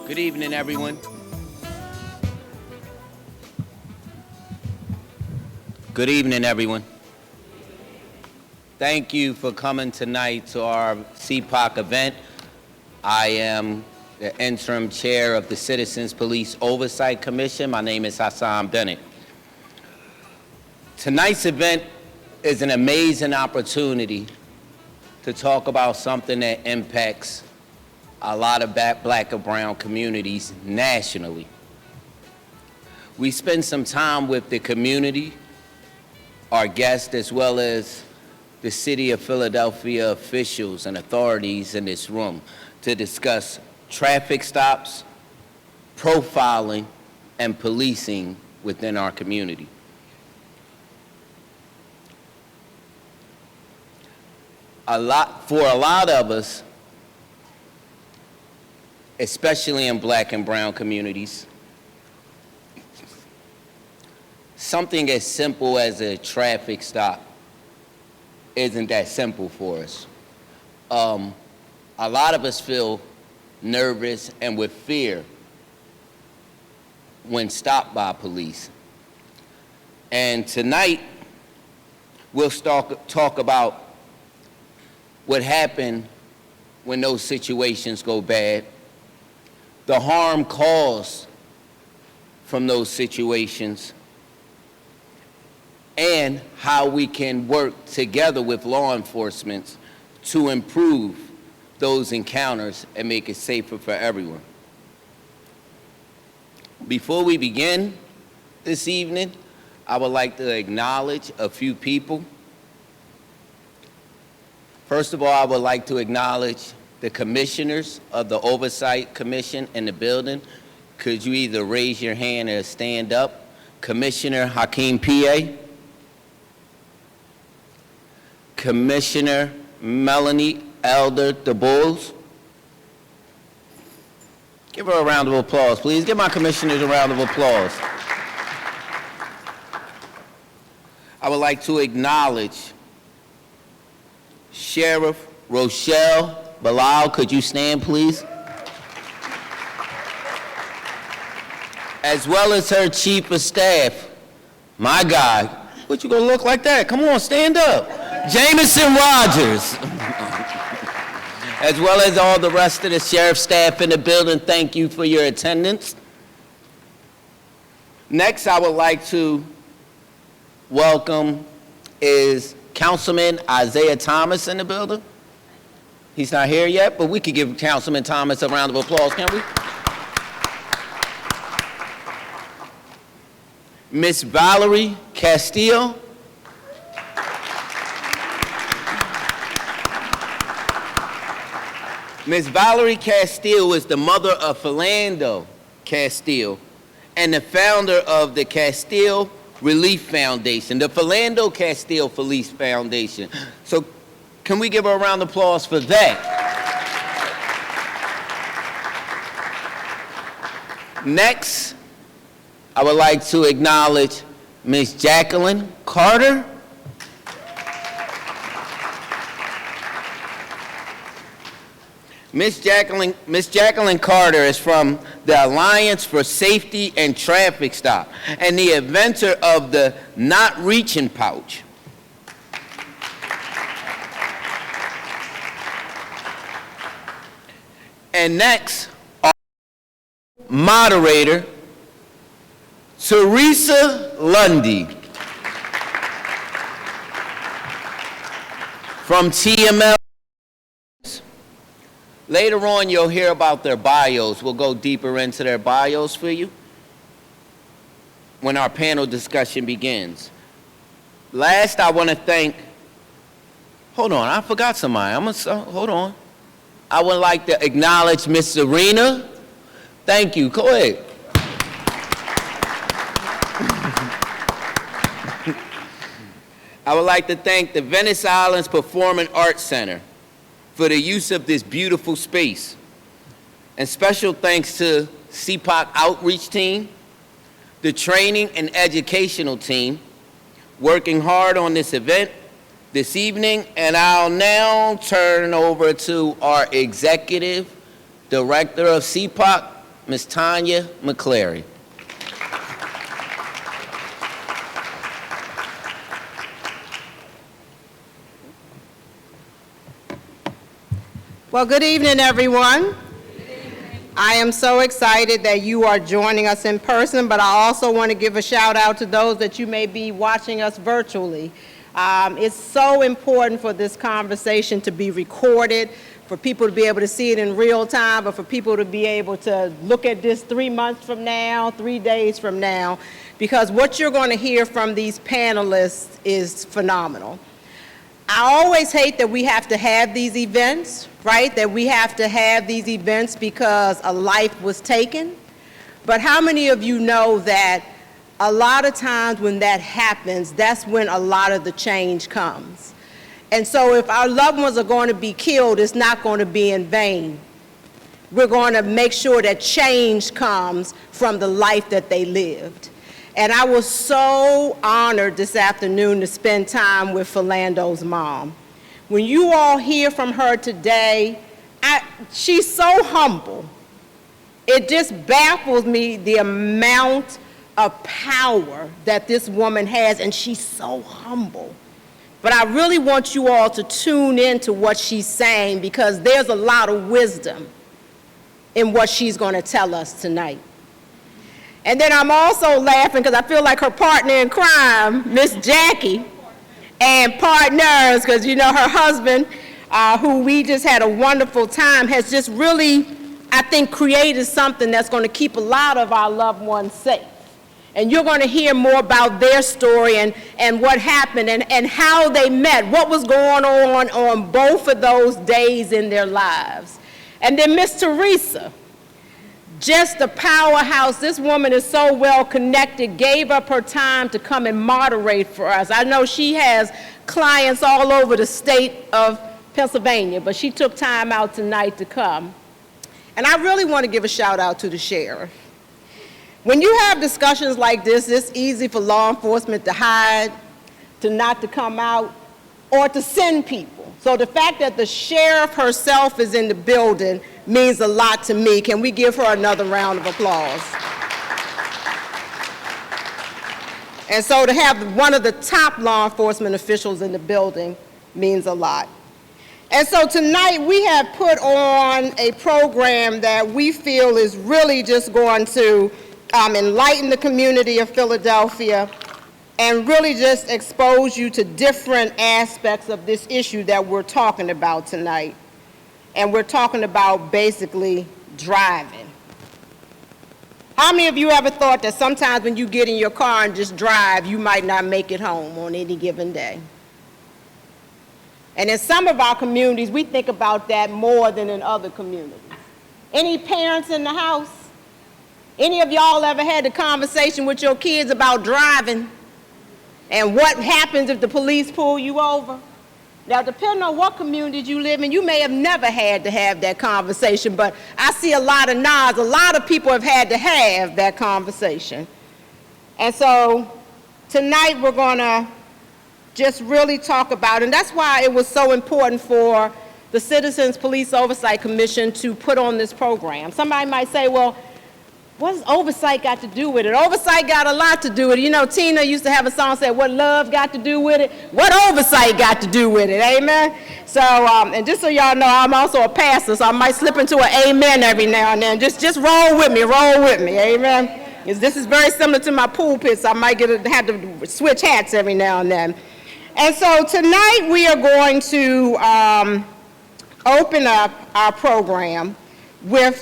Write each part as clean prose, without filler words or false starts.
Good evening, everyone. Good evening, everyone. Thank you for coming tonight to our CPOC event. I am the interim chair of the Citizens Police Oversight Commission. My name is Hassan Bennett. Tonight's event is an amazing opportunity to talk about something that impacts a lot of black and brown communities nationally. We spend some time with the community, our guests, as well as the City of Philadelphia officials and authorities in this room to discuss traffic stops, profiling, and policing within our community. For a lot of us, especially in black and brown communities, something as simple as a traffic stop isn't that simple for us. A lot of us feel nervous and with fear when stopped by police. And tonight, we'll talk about what happened when those situations go bad, the harm caused from those situations, and how we can work together with law enforcement to improve those encounters and make it safer for everyone. Before we begin this evening, I would like to acknowledge a few people. First of all, I would like to acknowledge the commissioners of the Oversight Commission in the building. Could you either raise your hand or stand up? Commissioner Hakeem P.A., Commissioner Melanie Elder DeBose. Give her a round of applause, please. Give my commissioners a round of applause. I would like to acknowledge Sheriff Rochelle Bilal. Could you stand, please? As well as her chief of staff. My God, what you gonna look like that? Come on, stand up. Jameson Rogers. As well as all the rest of the sheriff's staff in the building, thank you for your attendance. Next, I would like to welcome is Councilman Isaiah Thomas in the building. He's not here yet, but we could give Councilman Thomas a round of applause, can't we? Miss Valerie Castile. Miss Valerie Castile is the mother of Philando Castile and the founder of the Castile Relief Foundation, the Philando Castile Relief Foundation. So can we give her a round of applause for that? Next, I would like to acknowledge Miss Jacquelyn Carter. Miss Jacquelyn Carter is from the Alliance for Safety and Traffic Stop and the inventor of the Not Reaching pouch. And next, our moderator, Teresa Lundy from TML. Later on, you'll hear about their bios. We'll go deeper into their bios for you when our panel discussion begins. Last, I want to thank, hold on, I forgot somebody. Hold on. I would like to acknowledge Miss Serena. Thank you. Go ahead. I would like to thank the Venice Islands Performing Arts Center for the use of this beautiful space. And special thanks to CPOC Outreach Team, the training and educational team, working hard on this event this evening. And I'll now turn over to our Executive Director of CPOC, Ms. Tanya McCleary. Well, good evening, everyone. I am so excited that you are joining us in person, but I also want to give a shout out to those that you may be watching us virtually. It's so important for this conversation to be recorded, for people to be able to see it in real time, but for people to be able to look at this 3 months from now, 3 days from now, because what you're going to hear from these panelists is phenomenal. I always hate that we have to have these events, right? That we have to have these events because a life was taken. But how many of you know that a lot of times when that happens, that's when a lot of the change comes. And so if our loved ones are going to be killed, it's not going to be in vain. We're going to make sure that change comes from the life that they lived. And I was so honored this afternoon to spend time with Philando's mom. When you all hear from her today, she's so humble. It just baffles me the amount of power that this woman has, and she's so humble. But I really want you all to tune into what she's saying, because there's a lot of wisdom in what she's going to tell us tonight. And then I'm also laughing because I feel like her partner in crime, Miss Jackie, and partners, because you know her husband, who we just had a wonderful time, has just really, I think, created something that's going to keep a lot of our loved ones safe. And you're going to hear more about their story and what happened and how they met, what was going on both of those days in their lives. And then Miss Teresa, just a powerhouse. This woman is so well connected, gave up her time to come and moderate for us. I know she has clients all over the state of Pennsylvania, but she took time out tonight to come. And I really want to give a shout out to the sheriff. When you have discussions like this, it's easy for law enforcement to hide, to not to come out, or to send people. So the fact that the sheriff herself is in the building means a lot to me. Can we give her another round of applause? And so to have one of the top law enforcement officials in the building means a lot. And so tonight we have put on a program that we feel is really just going to enlighten the community of Philadelphia and really just expose you to different aspects of this issue that we're talking about tonight. And we're talking about basically driving. How many of you ever thought that sometimes when you get in your car and just drive, you might not make it home on any given day? And in some of our communities, we think about that more than in other communities. Any parents in the house? Any of y'all ever had a conversation with your kids about driving and what happens if the police pull you over? Now, depending on what community you live in, you may have never had to have that conversation, but I see a lot of nods. A lot of people have had to have that conversation. And so tonight we're going to just really talk about, and that's why it was so important for the Citizens Police Oversight Commission to put on this program. Somebody might say, well, what does oversight got to do with it? Oversight got a lot to do with it. You know, Tina used to have a song that said, what love got to do with it? What oversight got to do with it? Amen? So, and just so y'all know, I'm also a pastor, so I might slip into an amen every now and then. Just roll with me, amen? This is very similar to my pulpit, so I might have to switch hats every now and then. And so tonight we are going to open up our program with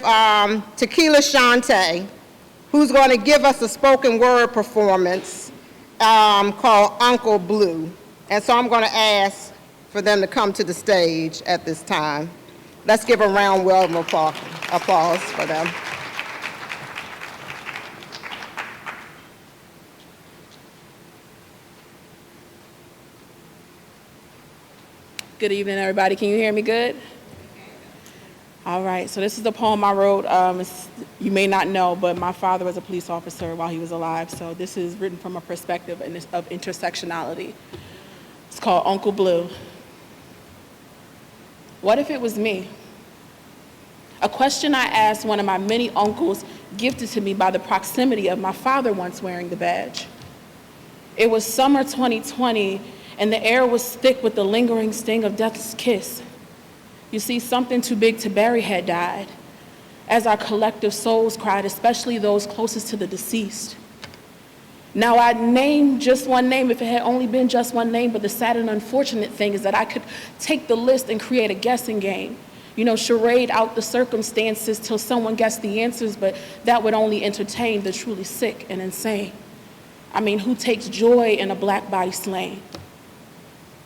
Tequila Shante, who's going to give us a spoken word performance called Uncle Blue. And so I'm going to ask for them to come to the stage at this time. Let's give a round of applause for them. Good evening, everybody. Can you hear me good? All right, so this is the poem I wrote. You may not know, but my father was a police officer while he was alive, so this is written from a perspective of intersectionality. It's called Uncle Blue. What if it was me? A question I asked one of my many uncles gifted to me by the proximity of my father once wearing the badge. It was summer 2020, and the air was thick with the lingering sting of death's kiss. You see, something too big to bury had died, as our collective souls cried, especially those closest to the deceased. Now, I'd name just one name if it had only been just one name, but the sad and unfortunate thing is that I could take the list and create a guessing game. You know, charade out the circumstances till someone guessed the answers, but that would only entertain the truly sick and insane. I mean, who takes joy in a black body slain?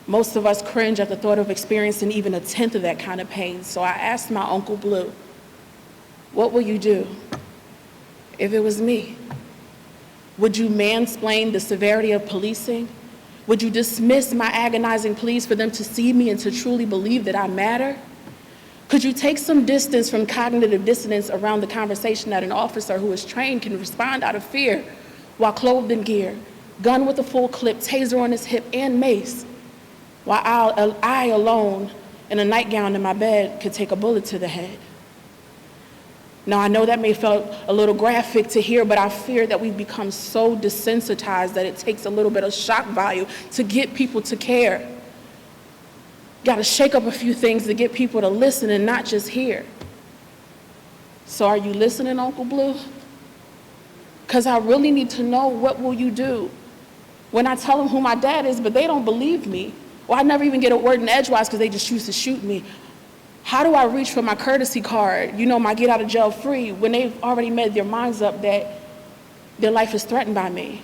Most of us cringe at the thought of experiencing even a tenth of that kind of pain. So I asked my Uncle Blue, what will you do if it was me? Would you mansplain the severity of policing? Would you dismiss my agonizing pleas for them to see me and to truly believe that I matter? Could you take some distance from cognitive dissonance around the conversation that an officer who is trained can respond out of fear while clothed in gear, gun with a full clip, taser on his hip, and mace, while I alone in a nightgown in my bed could take a bullet to the head? Now, I know that may feel a little graphic to hear, but I fear that we've become so desensitized that it takes a little bit of shock value to get people to care. Got to shake up a few things to get people to listen and not just hear. So are you listening, Uncle Blue? Because I really need to know, what will you do when I tell them who my dad is, but they don't believe me? Or I never even get a word in edgewise because they just choose to shoot me. How do I reach for my courtesy card, my get out of jail free, when they've already made their minds up that their life is threatened by me?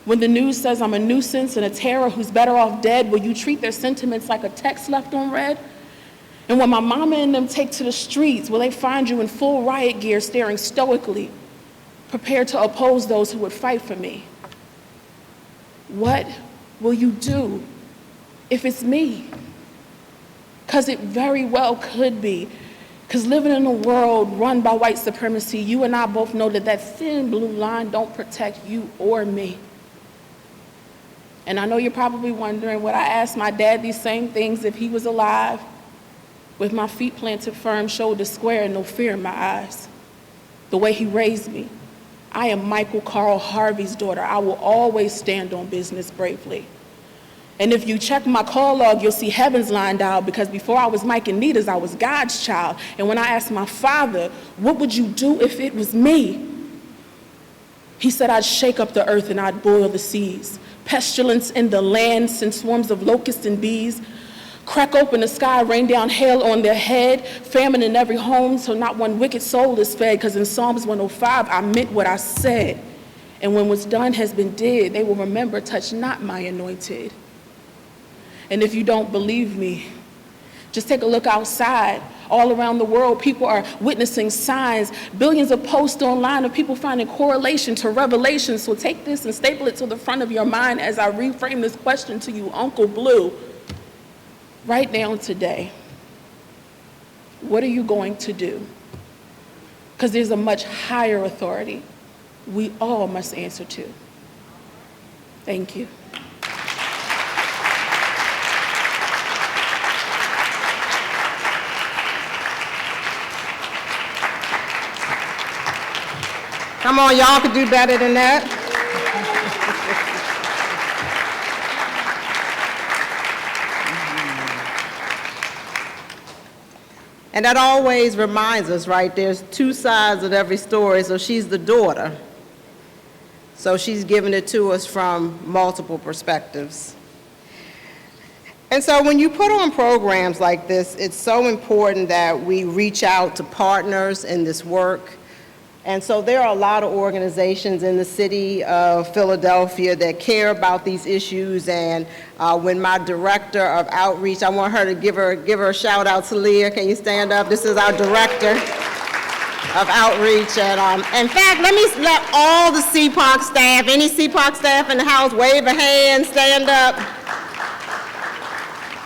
When the news says I'm a nuisance and a terror who's better off dead, will you treat their sentiments like a text left on read? And when my mama and them take to the streets, will they find you in full riot gear staring stoically, prepared to oppose those who would fight for me? What will you do if it's me? Because it very well could be. Because living in a world run by white supremacy, you and I both know that that thin blue line don't protect you or me. And I know you're probably wondering, would I ask my dad these same things if he was alive? With my feet planted firm, shoulders square, and no fear in my eyes. The way he raised me. I am Michael Carl Harvey's daughter. I will always stand on business bravely. And if you check my call log, you'll see heaven's lined out, because before I was Mike and Nita's, I was God's child. And when I asked my father, what would you do if it was me? He said I'd shake up the earth and I'd boil the seas. Pestilence in the land, send swarms of locusts and bees. Crack open the sky, rain down hail on their head. Famine in every home, so not one wicked soul is fed. Because in Psalms 105, I meant what I said. And when what's done has been did, they will remember, touch not my anointed. And if you don't believe me, just take a look outside. All around the world, people are witnessing signs, billions of posts online of people finding correlation to revelation. So take this and staple it to the front of your mind as I reframe this question to you, Uncle Blue. Right now, today, what are you going to do? Because there's a much higher authority we all must answer to. Thank you. Come on, y'all could do better than that. And that always reminds us, right, there's two sides of every story. So she's the daughter. So she's giving it to us from multiple perspectives. And so when you put on programs like this, it's so important that we reach out to partners in this work. And so there are a lot of organizations in the city of Philadelphia that care about these issues. And when my director of outreach, I want her to give her a shout out to Leah. Can you stand up? This is our director of outreach. And in fact, let all the CPOC staff, any CPOC staff in the house, wave a hand, stand up.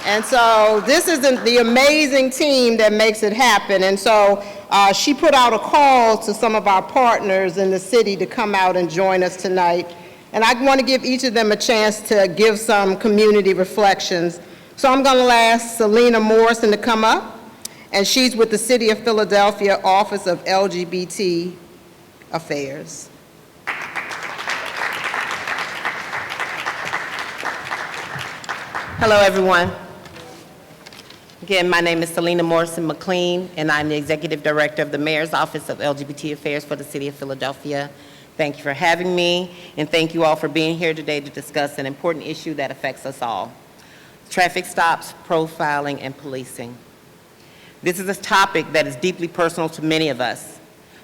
And so this is the amazing team that makes it happen. And so she put out a call to some of our partners in the city to come out and join us tonight. And I want to give each of them a chance to give some community reflections. So I'm going to ask Selena Morrison to come up. And she's with the City of Philadelphia Office of LGBT Affairs. Hello, everyone. Again, my name is Selena Morrison McLean, and I'm the Executive Director of the Mayor's Office of LGBT Affairs for the City of Philadelphia. Thank you for having me, and thank you all for being here today to discuss an important issue that affects us all: traffic stops, profiling, and policing. This is a topic that is deeply personal to many of us,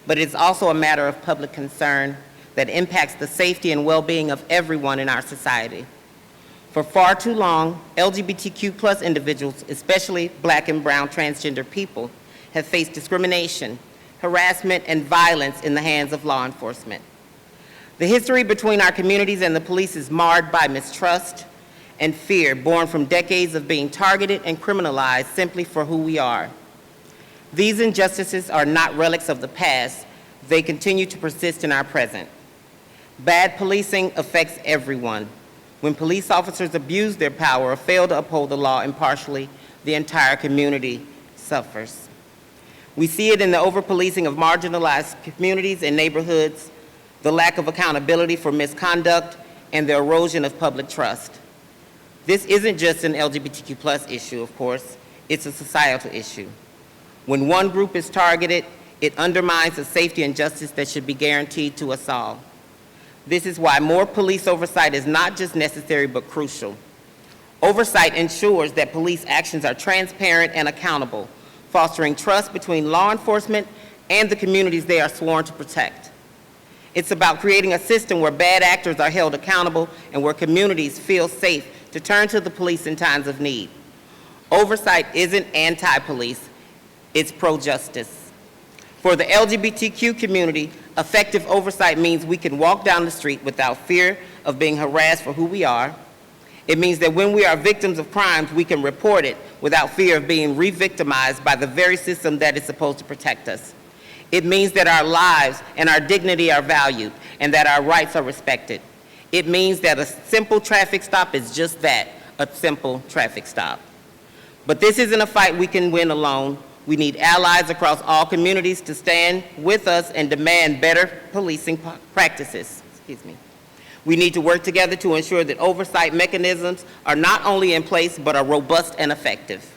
but it is also a matter of public concern that impacts the safety and well-being of everyone in our society. For far too long, LGBTQ+ individuals, especially Black and brown transgender people, have faced discrimination, harassment, and violence in the hands of law enforcement. The history between our communities and the police is marred by mistrust and fear born from decades of being targeted and criminalized simply for who we are. These injustices are not relics of the past. They continue to persist in our present. Bad policing affects everyone. When police officers abuse their power or fail to uphold the law impartially, the entire community suffers. We see it in the over-policing of marginalized communities and neighborhoods, the lack of accountability for misconduct, and the erosion of public trust. This isn't just an LGBTQ+ issue, of course, it's a societal issue. When one group is targeted, it undermines the safety and justice that should be guaranteed to us all. This is why more police oversight is not just necessary, but crucial. Oversight ensures that police actions are transparent and accountable, fostering trust between law enforcement and the communities they are sworn to protect. It's about creating a system where bad actors are held accountable and where communities feel safe to turn to the police in times of need. Oversight isn't anti-police, it's pro-justice. For the LGBTQ community, effective oversight means we can walk down the street without fear of being harassed for who we are. It means that when we are victims of crimes, we can report it without fear of being re-victimized by the very system that is supposed to protect us. It means that our lives and our dignity are valued and that our rights are respected. It means that a simple traffic stop is just that, a simple traffic stop. But this isn't a fight we can win alone. We need allies across all communities to stand with us and demand better policing practices. We need to work together to ensure that oversight mechanisms are not only in place, but are robust and effective.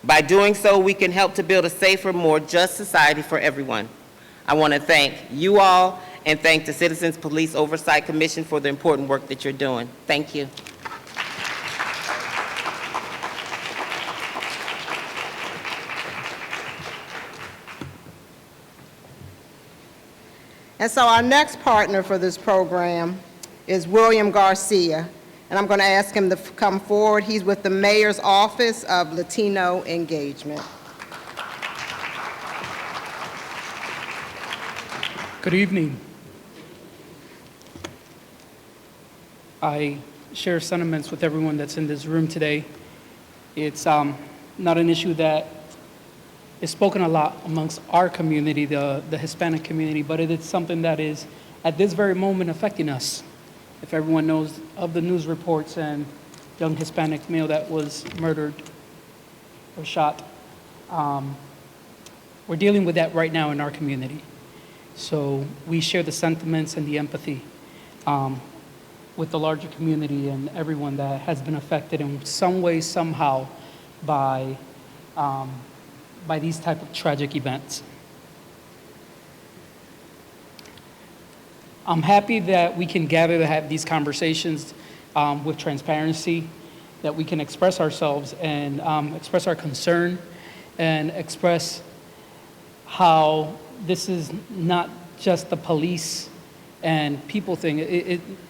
By doing so, we can help to build a safer, more just society for everyone. I want to thank you all and thank the Citizens Police Oversight Commission for the important work that you're doing. Thank you. And so our next partner for this program is William Garcia, and I'm going to ask him to come forward. He's with the Mayor's Office of Latino Engagement. Good evening. I share sentiments with everyone that's in this room today. It's not an issue that is spoken a lot amongst our community, the Hispanic community, but it is something that is at this very moment affecting us. If everyone knows of the news reports and young Hispanic male that was murdered or shot, we're dealing with that right now in our community. So we share the sentiments and the empathy with the larger community and everyone that has been affected in some way, somehow, by these type of tragic events. I'm happy that we can gather to have these conversations with transparency, that we can express ourselves and express our concern and express how this is not just the police and people thing,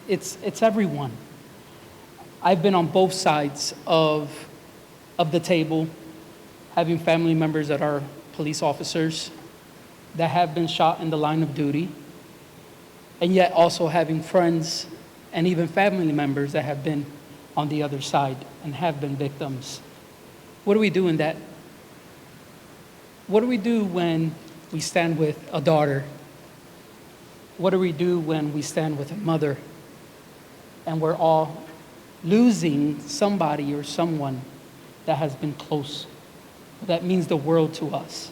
it's everyone. I've been on both sides of the table, having family members that are police officers that have been shot in the line of duty, and yet also having friends and even family members that have been on the other side and have been victims. What do we do in that? What do we do when we stand with a daughter? What do we do when we stand with a mother and we're all losing somebody or someone that has been close? That means the world to us.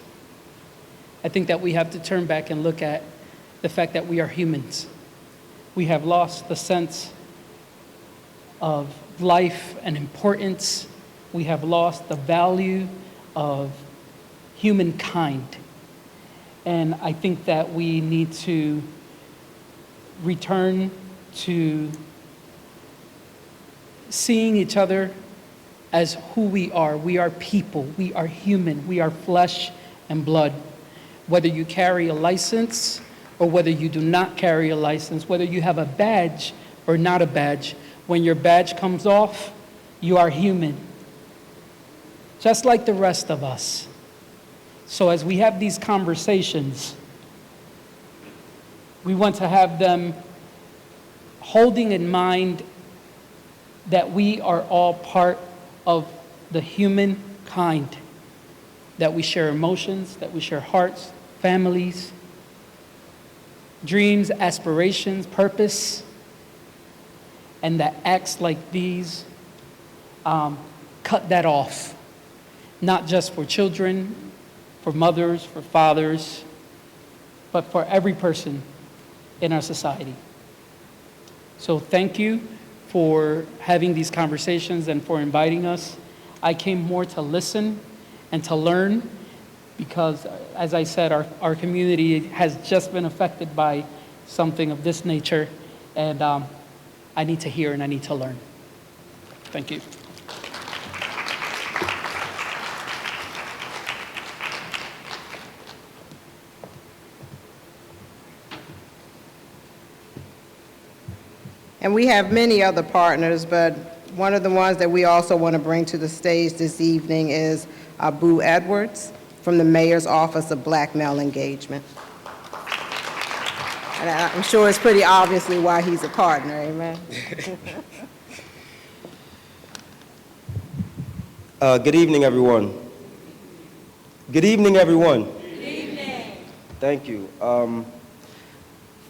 I think that we have to turn back and look at the fact that we are humans. We have lost the sense of life and importance. We have lost the value of humankind. And I think that we need to return to seeing each other as who we are. We are people, we are human, we are flesh and blood. Whether you carry a license or whether you do not carry a license, whether you have a badge or not a badge, when your badge comes off, you are human, just like the rest of us. So as we have these conversations, we want to have them holding in mind that we are all part of the human kind, that we share emotions, that we share hearts, families, dreams, aspirations, purpose, and that acts like these cut that off, not just for children, for mothers, for fathers, but for every person in our society. So thank you for having these conversations and for inviting us. I came more to listen and to learn because, as I said, our community has just been affected by something of this nature, and I need to hear and I need to learn. Thank you. And we have many other partners, but one of the ones that we also want to bring to the stage this evening is Boo Edwards from the Mayor's Office of Black Male Engagement. And I'm sure it's pretty obviously why he's a partner, amen? Good evening, everyone. Good evening, everyone. Good evening. Thank you.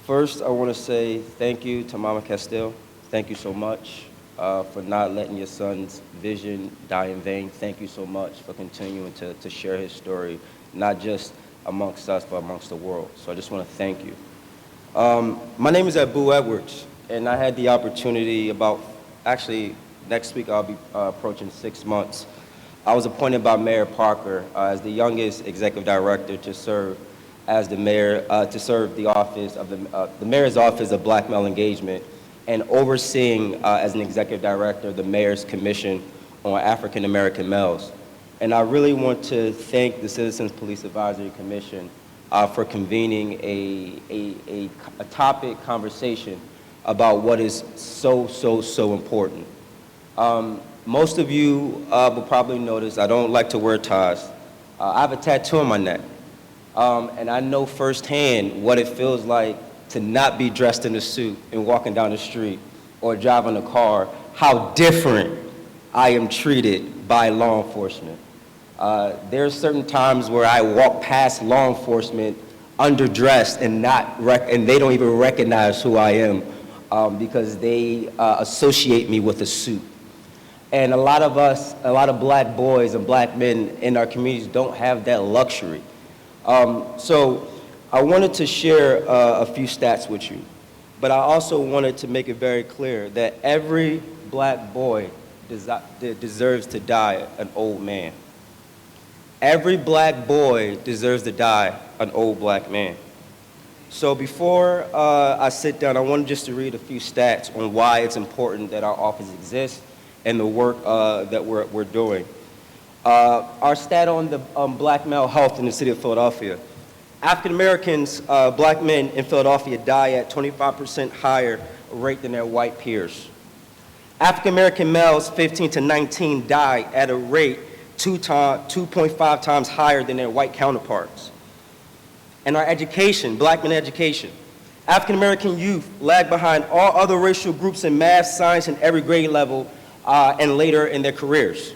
First, I want to say thank you to Mama Castile. Thank you so much for not letting your son's vision die in vain. Thank you so much for continuing to share his story, not just amongst us, but amongst the world. So I just want to thank you. My name is Boo Edwards, and I had the opportunity actually, next week I'll be approaching 6 months. I was appointed by Mayor Parker as the youngest executive director to serve as the mayor, to serve the office of the Mayor's Office of Black Male Engagement and overseeing as an executive director the Mayor's Commission on African American Males. And I really want to thank the Citizens Police Advisory Commission for convening a topic conversation about what is so important. Most of you will probably notice I don't like to wear ties. I have a tattoo on my neck. And I know firsthand what it feels like to not be dressed in a suit and walking down the street or driving a car, how different I am treated by law enforcement. There are certain times where I walk past law enforcement underdressed and they don't even recognize who I am because they associate me with a suit. And a lot of black boys and black men in our communities don't have that luxury. So I wanted to share a few stats with you, but I also wanted to make it very clear that every black boy deserves to die an old man. Every black boy deserves to die an old black man. So before I sit down, I wanted just to read a few stats on why it's important that our office exists and the work that we're doing. Our stat on the black male health in the city of Philadelphia. African Americans, black men in Philadelphia die at 25% higher rate than their white peers. African American males 15 to 19 die at a rate 2.5 times higher than their white counterparts. And our education, black men education. African American youth lag behind all other racial groups in math, science, and every grade level and later in their careers.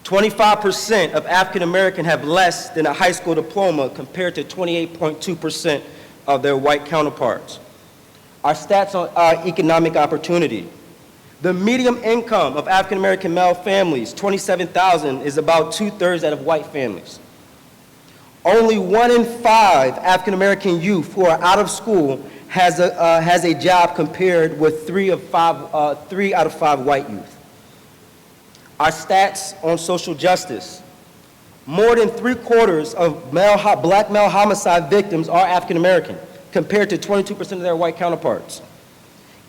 25% of African American have less than a high school diploma compared to 28.2% of their white counterparts. Our stats on economic opportunity. The median income of African American male families, $27,000, is about 2/3 that of white families. Only 1 in 5 African-American youth who are out of school has a job compared with 3 out of 5 white youth. Our stats on social justice. More than 3/4 of black male homicide victims are African-American, compared to 22% of their white counterparts.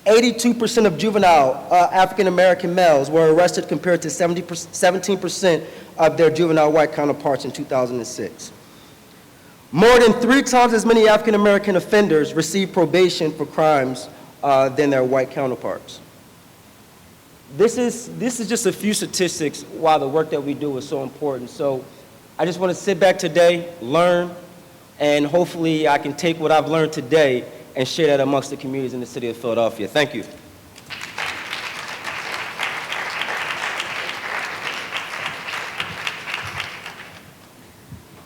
82% of juvenile African-American males were arrested compared to 17% of their juvenile white counterparts in 2006. More than 3 times as many African-American offenders receive probation for crimes than their white counterparts. This is just a few statistics why the work that we do is so important. So I just want to sit back today, learn, and hopefully I can take what I've learned today and share that amongst the communities in the city of Philadelphia. Thank you.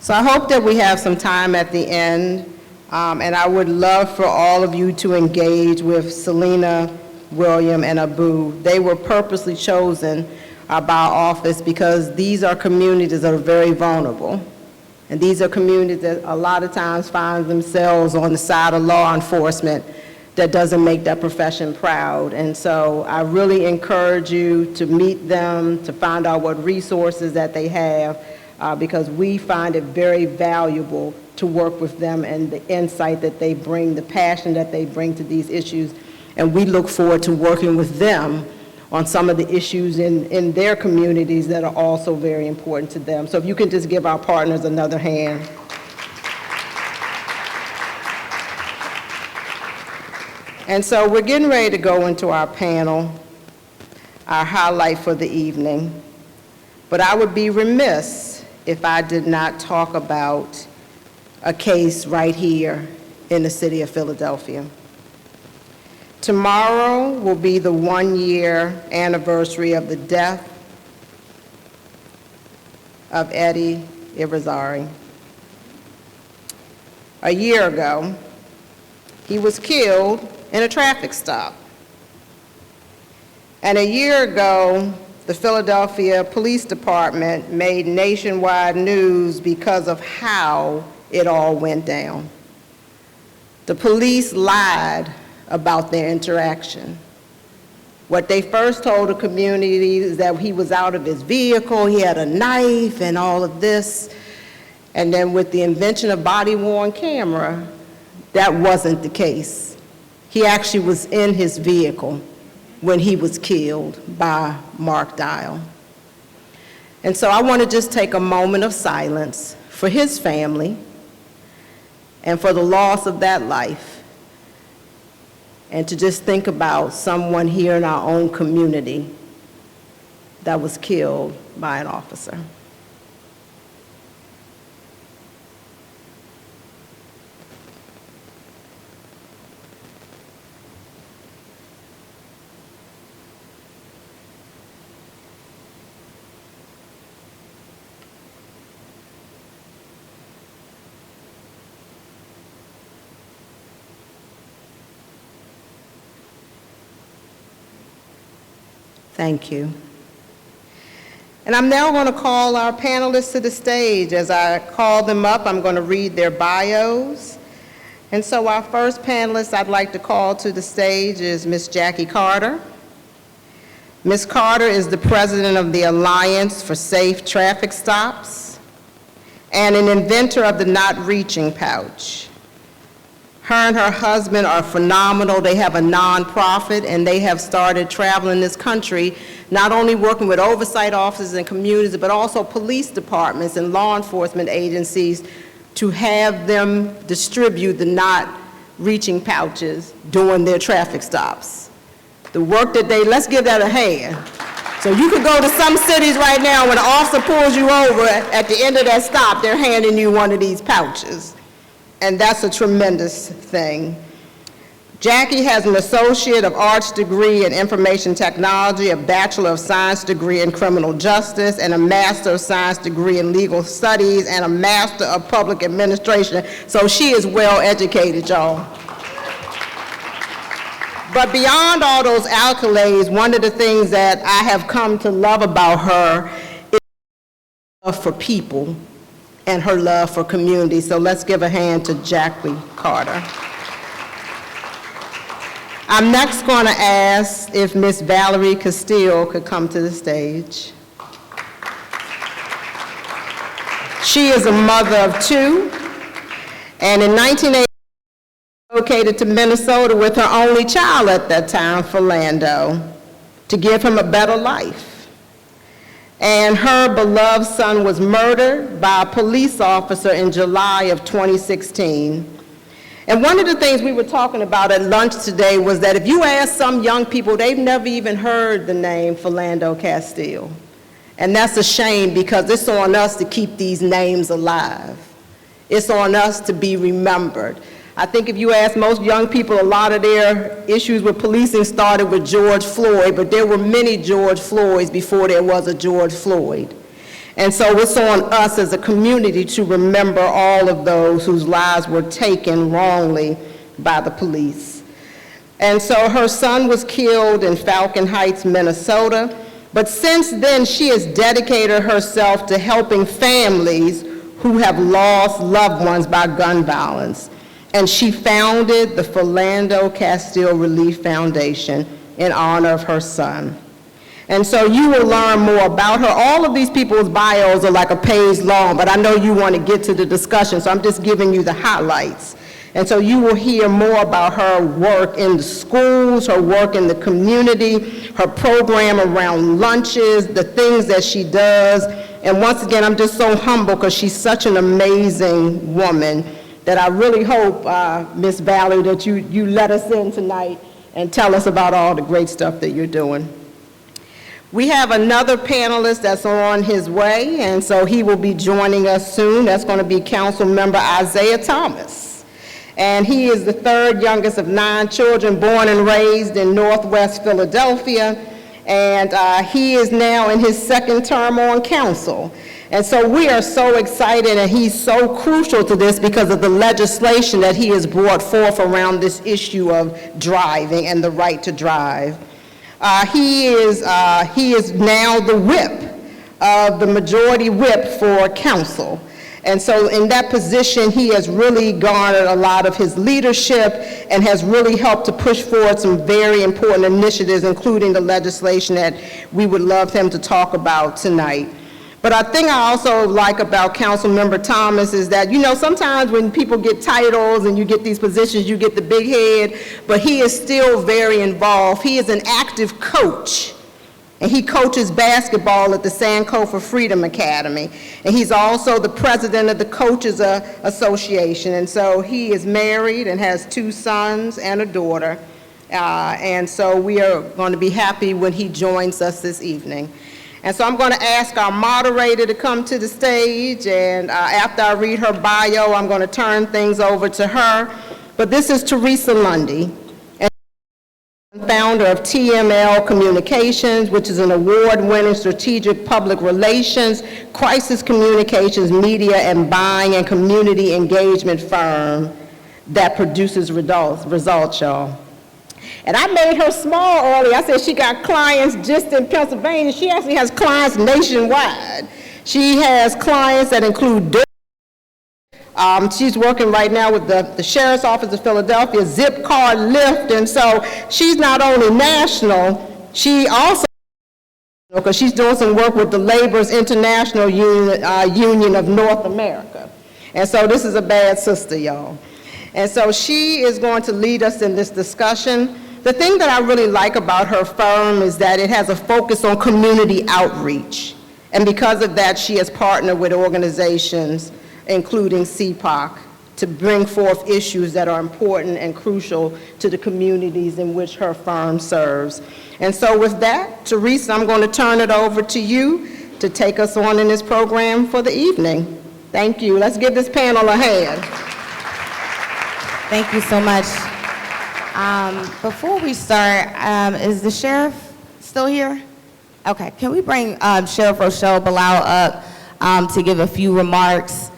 So I hope that we have some time at the end, and I would love for all of you to engage with Selena, William, and Abu. They were purposely chosen by our office because these are communities that are very vulnerable. And these are communities that a lot of times find themselves on the side of law enforcement that doesn't make that profession proud. And so I really encourage you to meet them, to find out what resources that they have, because we find it very valuable to work with them and the insight that they bring, the passion that they bring to these issues. And we look forward to working with them on some of the issues in their communities that are also very important to them. So if you can just give our partners another hand. And so we're getting ready to go into our panel, our highlight for the evening. But I would be remiss if I did not talk about a case right here in the city of Philadelphia. Tomorrow will be the 1-year anniversary of the death of Eddie Irizarry. A year ago, he was killed in a traffic stop. And a year ago, the Philadelphia Police Department made nationwide news because of how it all went down. The police lied about their interaction. What they first told the community is that he was out of his vehicle, he had a knife and all of this. And then with the invention of body-worn camera, that wasn't the case. He actually was in his vehicle when he was killed by Mark Dial. And so I want to just take a moment of silence for his family and for the loss of that life, and to just think about someone here in our own community that was killed by an officer. Thank you. And I'm now going to call our panelists to the stage. As I call them up, I'm going to read their bios. And so our first panelist I'd like to call to the stage is Ms. Jacquelyn Carter. Ms. Carter is the president of the Alliance for Safe Traffic Stops and an inventor of the Not Reaching pouch. Her and her husband are phenomenal. They have a nonprofit, and they have started traveling this country, not only working with oversight offices and communities, but also police departments and law enforcement agencies to have them distribute the Not Reaching pouches during their traffic stops. The work that let's give that a hand. So you can go to some cities right now, when an officer pulls you over, at the end of that stop, they're handing you one of these pouches. And that's a tremendous thing. Jackie has an Associate of Arts degree in Information Technology, a Bachelor of Science degree in Criminal Justice, and a Master of Science degree in Legal Studies, and a Master of Public Administration. So she is well educated, y'all. But beyond all those accolades, one of the things that I have come to love about her is love for people and her love for community. So let's give a hand to Jacquelyn Carter. I'm next going to ask if Miss Valerie Castile could come to the stage. She is a mother of two, and in 1980, relocated to Minnesota with her only child at that time, Philando, to give him a better life. And her beloved son was murdered by a police officer in July of 2016. And one of the things we were talking about at lunch today was that if you ask some young people, they've never even heard the name Philando Castile. And that's a shame, because it's on us to keep these names alive. It's on us to be remembered. I think if you ask most young people, a lot of their issues with policing started with George Floyd, but there were many George Floyds before there was a George Floyd. And so it's on us as a community to remember all of those whose lives were taken wrongly by the police. And so her son was killed in Falcon Heights, Minnesota. But since then, she has dedicated herself to helping families who have lost loved ones by gun violence. And she founded the Philando Castile Relief Foundation in honor of her son. And so you will learn more about her. All of these people's bios are like a page long, but I know you want to get to the discussion, so I'm just giving you the highlights. And so you will hear more about her work in the schools, her work in the community, her program around lunches, the things that she does. And once again, I'm just so humble because she's such an amazing woman that I really hope, Miss Valerie, that you let us in tonight and tell us about all the great stuff that you're doing. We have another panelist that's on his way, and so he will be joining us soon. That's going to be Council Member Isaiah Thomas. And he is the third youngest of 9 children, born and raised in Northwest Philadelphia. And he is now in his second term on council. And so we are so excited, and he's so crucial to this because of the legislation that he has brought forth around this issue of driving and the right to drive. He is now the whip of the majority whip for council. And so in that position, he has really garnered a lot of his leadership and has really helped to push forward some very important initiatives, including the legislation that we would love him to talk about tonight. But I think I also like about Councilmember Thomas is that, you know, sometimes when people get titles and you get these positions, you get the big head, but he is still very involved. He is an active coach. And he coaches basketball at the Sankofa Freedom Academy. And he's also the president of the Coaches Association. And so he is married and has 2 sons and a daughter. And so we are going to be happy when he joins us this evening. And so I'm going to ask our moderator to come to the stage. And after I read her bio, I'm going to turn things over to her. But this is Teresa Lundy, founder of TML Communications, which is an award-winning strategic public relations, crisis communications, media, and buying and community engagement firm that produces results, y'all. And I made her small earlier. I said she got clients just in Pennsylvania. She actually has clients nationwide. She has clients that include she's working right now with the Sheriff's Office of Philadelphia, Zip Card Lyft, and so she's not only national, she also, because she's doing some work with the Labor's International Union of North America. And so this is a bad sister, y'all. And so she is going to lead us in this discussion. The thing that I really like about her firm is that it has a focus on community outreach. And because of that, she has partnered with organizations including CPOC, to bring forth issues that are important and crucial to the communities in which her firm serves. And so with that, Teresa, I'm going to turn it over to you to take us on in this program for the evening. Thank you. Let's give this panel a hand. Thank you so much. Before we start, is the sheriff still here? Okay, can we bring Sheriff Rochelle Bilal up to give a few remarks?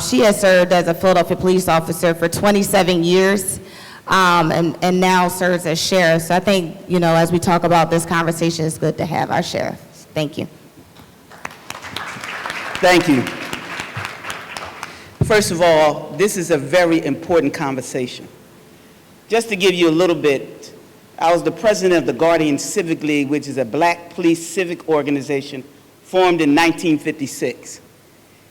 She has served as a Philadelphia police officer for 27 years and now serves as sheriff. So I think, you know, as we talk about this conversation, it's good to have our sheriff. Thank you. Thank you. First of all, this is a very important conversation. Just to give you a little bit, I was the president of the Guardian Civic League, which is a black police civic organization formed in 1956.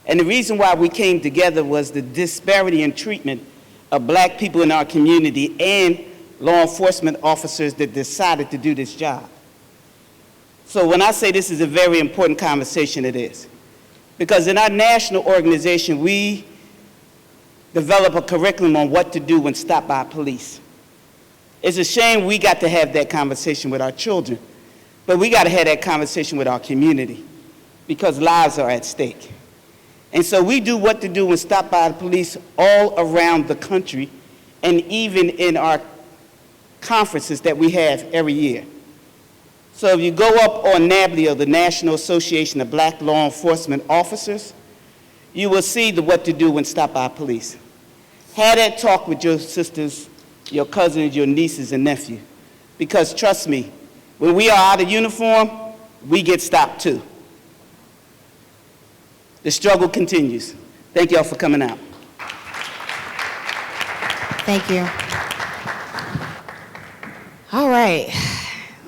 And the reason why we came together was the disparity in treatment of black people in our community and law enforcement officers that decided to do this job. So when I say this is a very important conversation, it is. Because in our national organization, we develop a curriculum on what to do when stopped by police. It's a shame we got to have that conversation with our children, but we got to have that conversation with our community because lives are at stake. And so we do what to do when stopped by the police all around the country and even in our conferences that we have every year. So if you go up on NABLEO, the National Association of Black Law Enforcement Officers, you will see the what to do when stopped by police. Have that talk with your sisters, your cousins, your nieces and nephews. Because trust me, when we are out of uniform, we get stopped too. The struggle continues. Thank y'all for coming out. Thank you. All right.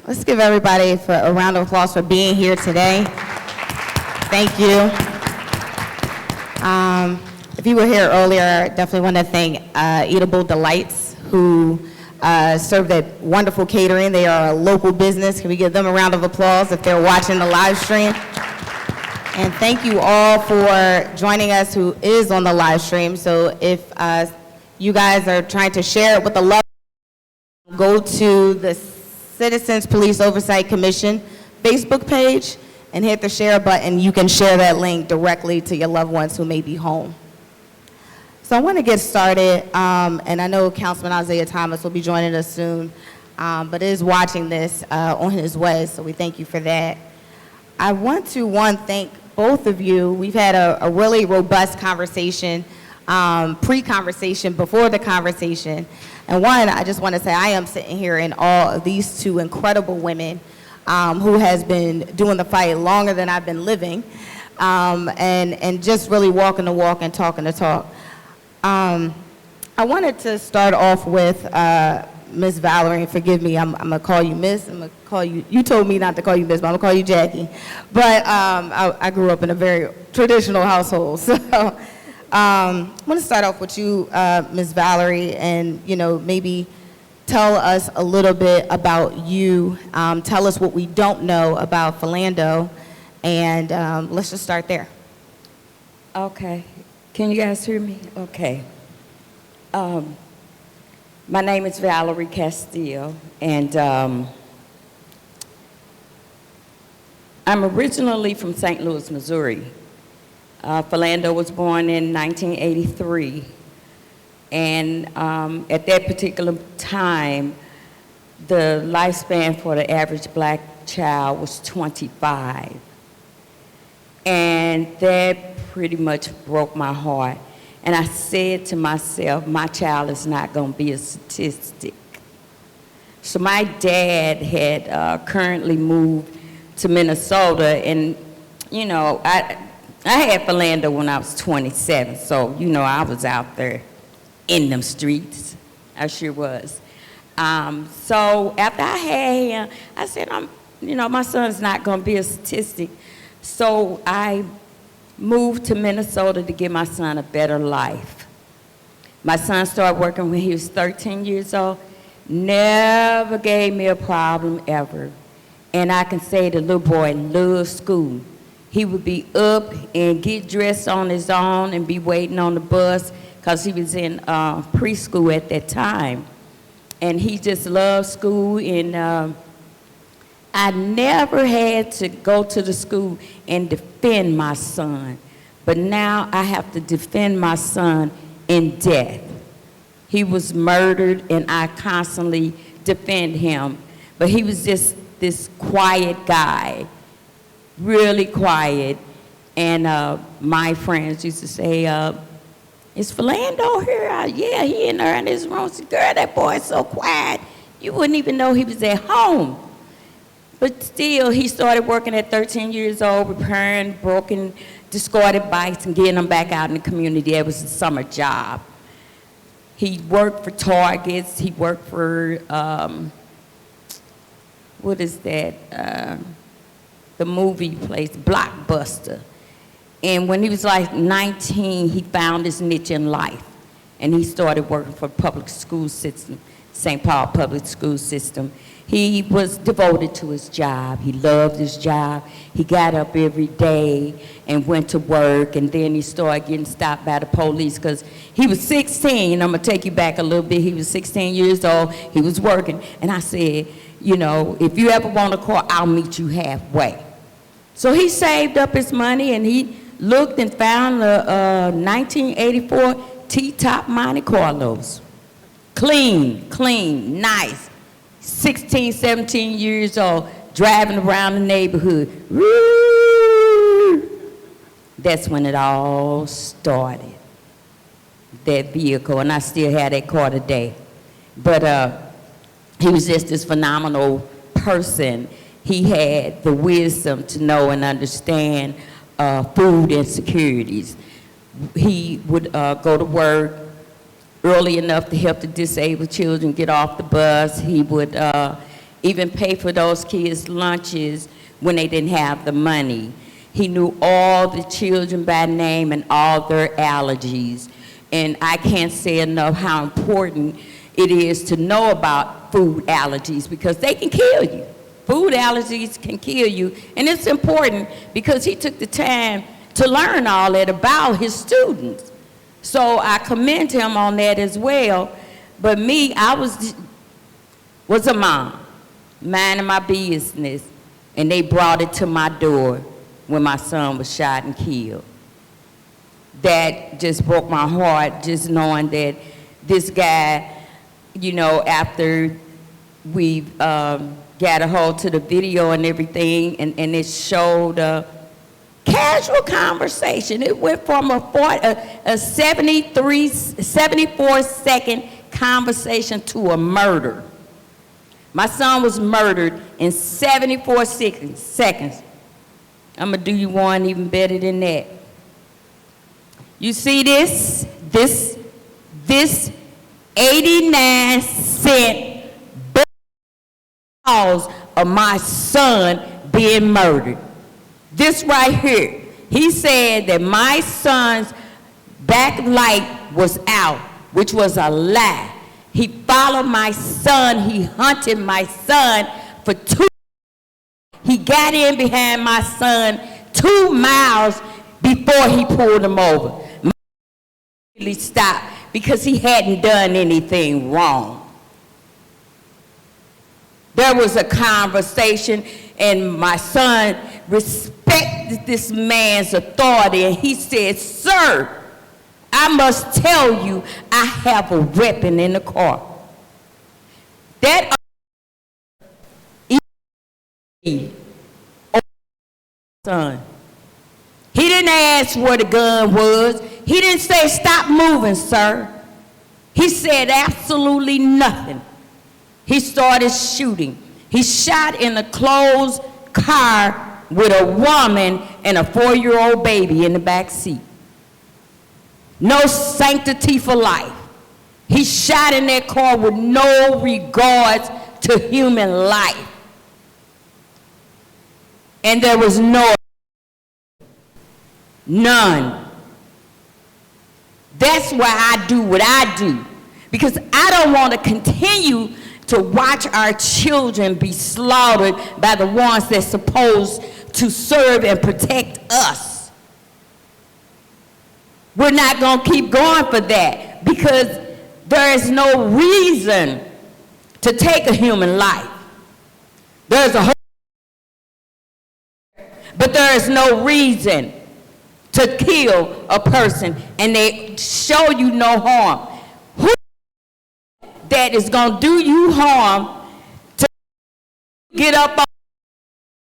Let's give everybody a round of applause for being here today. Thank you. If you were here earlier, I definitely want to thank Eatable Delights, who serve that wonderful catering. They are a local business. Can we give them a round of applause if they're watching the live stream? And thank you all for joining us who is on the live stream. So if you guys are trying to share it with the loved ones, go to the Citizens Police Oversight Commission Facebook page and hit the share button. You can share that link directly to your loved ones who may be home. So I want to get started, and I know Councilman Isaiah Thomas will be joining us soon, but is watching this on his way, so we thank you for that. I want to, thank both of you. We've had a really robust conversation, pre-conversation, before the conversation. And one, I just want to say I am sitting here in awe of these two incredible women who has been doing the fight longer than I've been living, and just really walking the walk and talking the talk. I wanted to start off with Miss Valerie, and forgive me, I'm gonna call you Miss, I'm gonna call you, you told me not to call you Miss, but I'm gonna call you Jackie. But I grew up in a very traditional household, so I want to start off with you, Miss Valerie, and maybe tell us a little bit about you, tell us what we don't know about Philando, and let's just start there. Okay. Can you guys hear me? Okay. My name is Valerie Castile, and I'm originally from St. Louis, Missouri. Philando was born in 1983, and at that particular time, the lifespan for the average black child was 25. And that pretty much broke my heart. And I said to myself, my child is not going to be a statistic. So my dad had currently moved to Minnesota, and, I had Philando when I was 27, so, I was out there in them streets. I sure was. So after I had him, I said, my son's not going to be a statistic. So I moved to Minnesota to give my son a better life. My son started working when he was 13 years old, never gave me a problem ever. And I can say the little boy loved school. He would be up and get dressed on his own and be waiting on the bus because he was in preschool at that time. And he just loved school, and I never had to go to the school and defend my son, but now I have to defend my son in death. He was murdered, and I constantly defend him, but he was just this quiet guy, really quiet, and my friends used to say, is Philando here? Yeah, he in there in his room. I said, girl, that boy's so quiet, you wouldn't even know he was at home. But still, he started working at 13 years old, repairing broken discarded bikes and getting them back out in the community. It was a summer job. He worked for Targets. He worked for, what is that? The movie place, Blockbuster. And when he was like 19, he found his niche in life. And he started working for public school system, St. Paul public school system. He was devoted to his job. He loved his job. He got up every day and went to work, and then he started getting stopped by the police because he was 16. I'm going to take you back a little bit. He was 16 years old. He was working. And I said, you know, if you ever want a car, I'll meet you halfway. So he saved up his money, and he looked and found a 1984 T-top Monte Carlos. Clean, nice. 16, 17 years old, driving around the neighborhood. Woo! That's when it all started, that vehicle, and I still have that car today. But he was just this phenomenal person. He had the wisdom to know and understand food insecurities. He would go to work early enough to help the disabled children get off the bus. He would even pay for those kids' lunches when they didn't have the money. He knew all the children by name and all their allergies. And I can't say enough how important it is to know about food allergies because they can kill you. Food allergies can kill you. And it's important because he took the time to learn all that about his students. So I commend him on that as well. But me, I was a mom, minding my business, and they brought it to my door when my son was shot and killed. That just broke my heart, just knowing that this guy, you know, after we got a hold to the video and everything, and it showed casual conversation. It went from a 74-second conversation to a murder. My son was murdered in 74 seconds. I'm gonna do you one even better than that. You see this 89-cent cause of my son being murdered. This right here, he said that my son's back light was out, which was a lie. He followed my son, he hunted my son for 2 He got in behind my son 2 miles before he pulled him over. My son immediately stopped because he hadn't done anything wrong. There was a conversation, and my son respected this man's authority, and he said, "Sir, I must tell you, I have a weapon in the car." That son. He didn't ask where the gun was. He didn't say, "Stop moving, sir." He said absolutely nothing. He started shooting. He shot in a closed car with a woman and a 4-year-old baby in the back seat. No sanctity for life. He shot in that car with no regards to human life. And there was none. That's why I do what I do, because I don't want to continue to watch our children be slaughtered by the ones that's supposed to serve and protect us. We're not going to keep going for that, because there is no reason to take a human life. There's a but there is no reason to kill a person, and they show you no harm. Who that is going to do you harm to get up on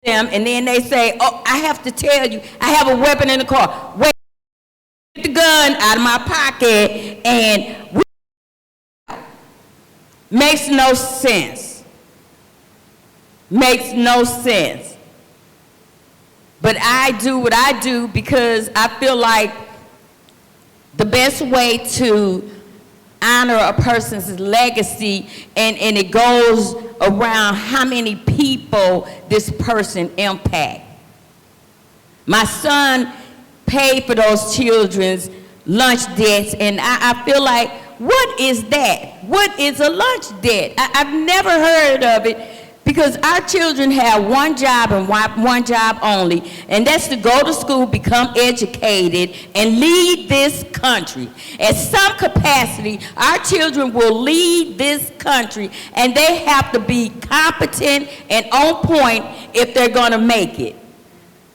them, and then they say, "Oh, I have to tell you, I have a weapon in the car." Wait, get the gun out of my pocket, and makes no sense. Makes no sense. but I do what I do because I feel like the best way to honor a person's legacy, and it goes around how many people this person impact. My son paid for those children's lunch debts, and I feel like, what is that? What is a lunch debt? I've never heard of it, because our children have one job and one job only, and that's to go to school, become educated, and lead this country. At some capacity, our children will lead this country, and they have to be competent and on point if they're going to make it.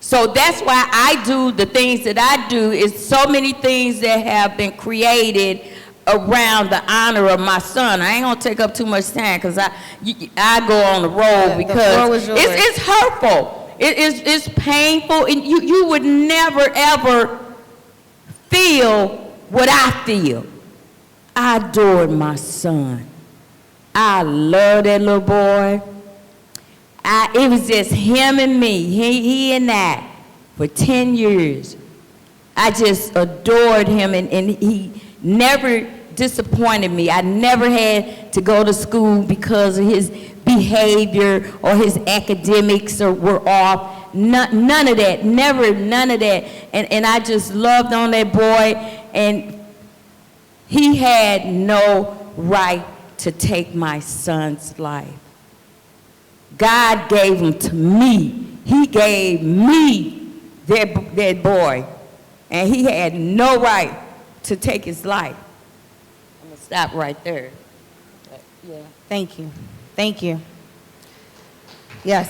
So that's why I do the things that I do. Is so many things that have been created around the honor of my son. I ain't gonna take up too much time because I go on the road because it's hurtful. It's painful, and you would never ever feel what I feel. I adored my son. I love that little boy. It was just him and me, he and I, for 10 years. I just adored him, and he never disappointed me. I never had to go to school because of his behavior or his academics were off. None of that, never, none of that. And I just loved on that boy, and he had no right to take my son's life. God gave him to me. He gave me that boy, and he had no right to take his life. I'm gonna stop right there. Yeah. Thank you. Thank you. Yes.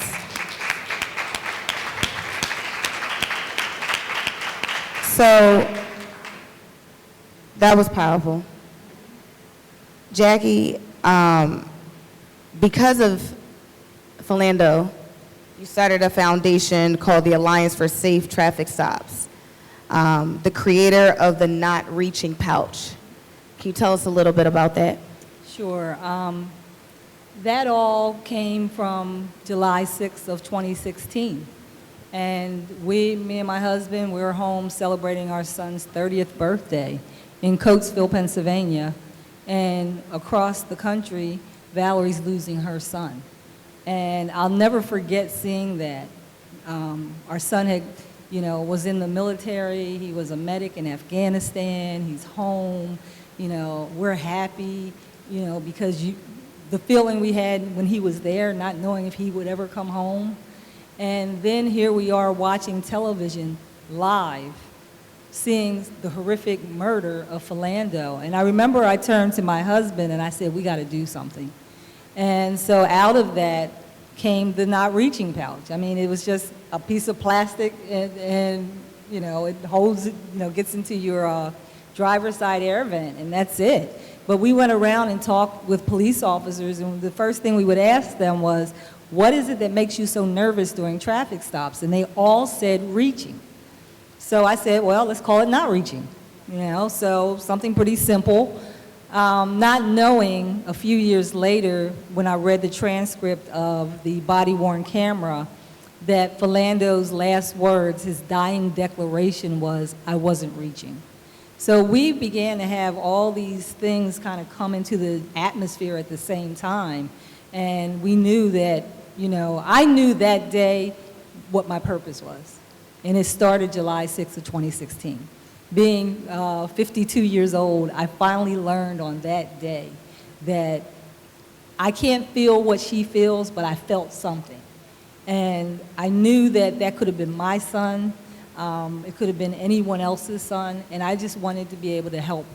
So that was powerful. Jackie, because of Philando, you started a foundation called the Alliance for Safe Traffic Stops, the creator of the Not Reaching pouch. Can you tell us a little bit about that? Sure. That all came from July 6th of 2016. And me and my husband, we were home celebrating our son's 30th birthday in Coatesville, Pennsylvania. And across the country, Valerie's losing her son. And I'll never forget seeing that. Our son had, was in the military. He was a medic in Afghanistan. He's home. We're happy, because the feeling we had when he was there, not knowing if he would ever come home. And then here we are watching television live, seeing the horrific murder of Philando. And I remember I turned to my husband and I said, we got to do something. And so out of that came the Not Reaching pouch. I mean, it was just a piece of plastic, and it holds, gets into your driver's side air vent, and that's it. But we went around and talked with police officers, and the first thing we would ask them was, what is it that makes you so nervous during traffic stops? And they all said reaching. So I said, well, let's call it not reaching. So something pretty simple. Not knowing a few years later, when I read the transcript of the body-worn camera, that Philando's last words, his dying declaration was, I wasn't reaching. So we began to have all these things kind of come into the atmosphere at the same time. And we knew that, I knew that day what my purpose was. And it started July 6th of 2016. Being 52 years old, I finally learned on that day that I can't feel what she feels, but I felt something. And I knew that that could have been my son. It could have been anyone else's son. And I just wanted to be able to help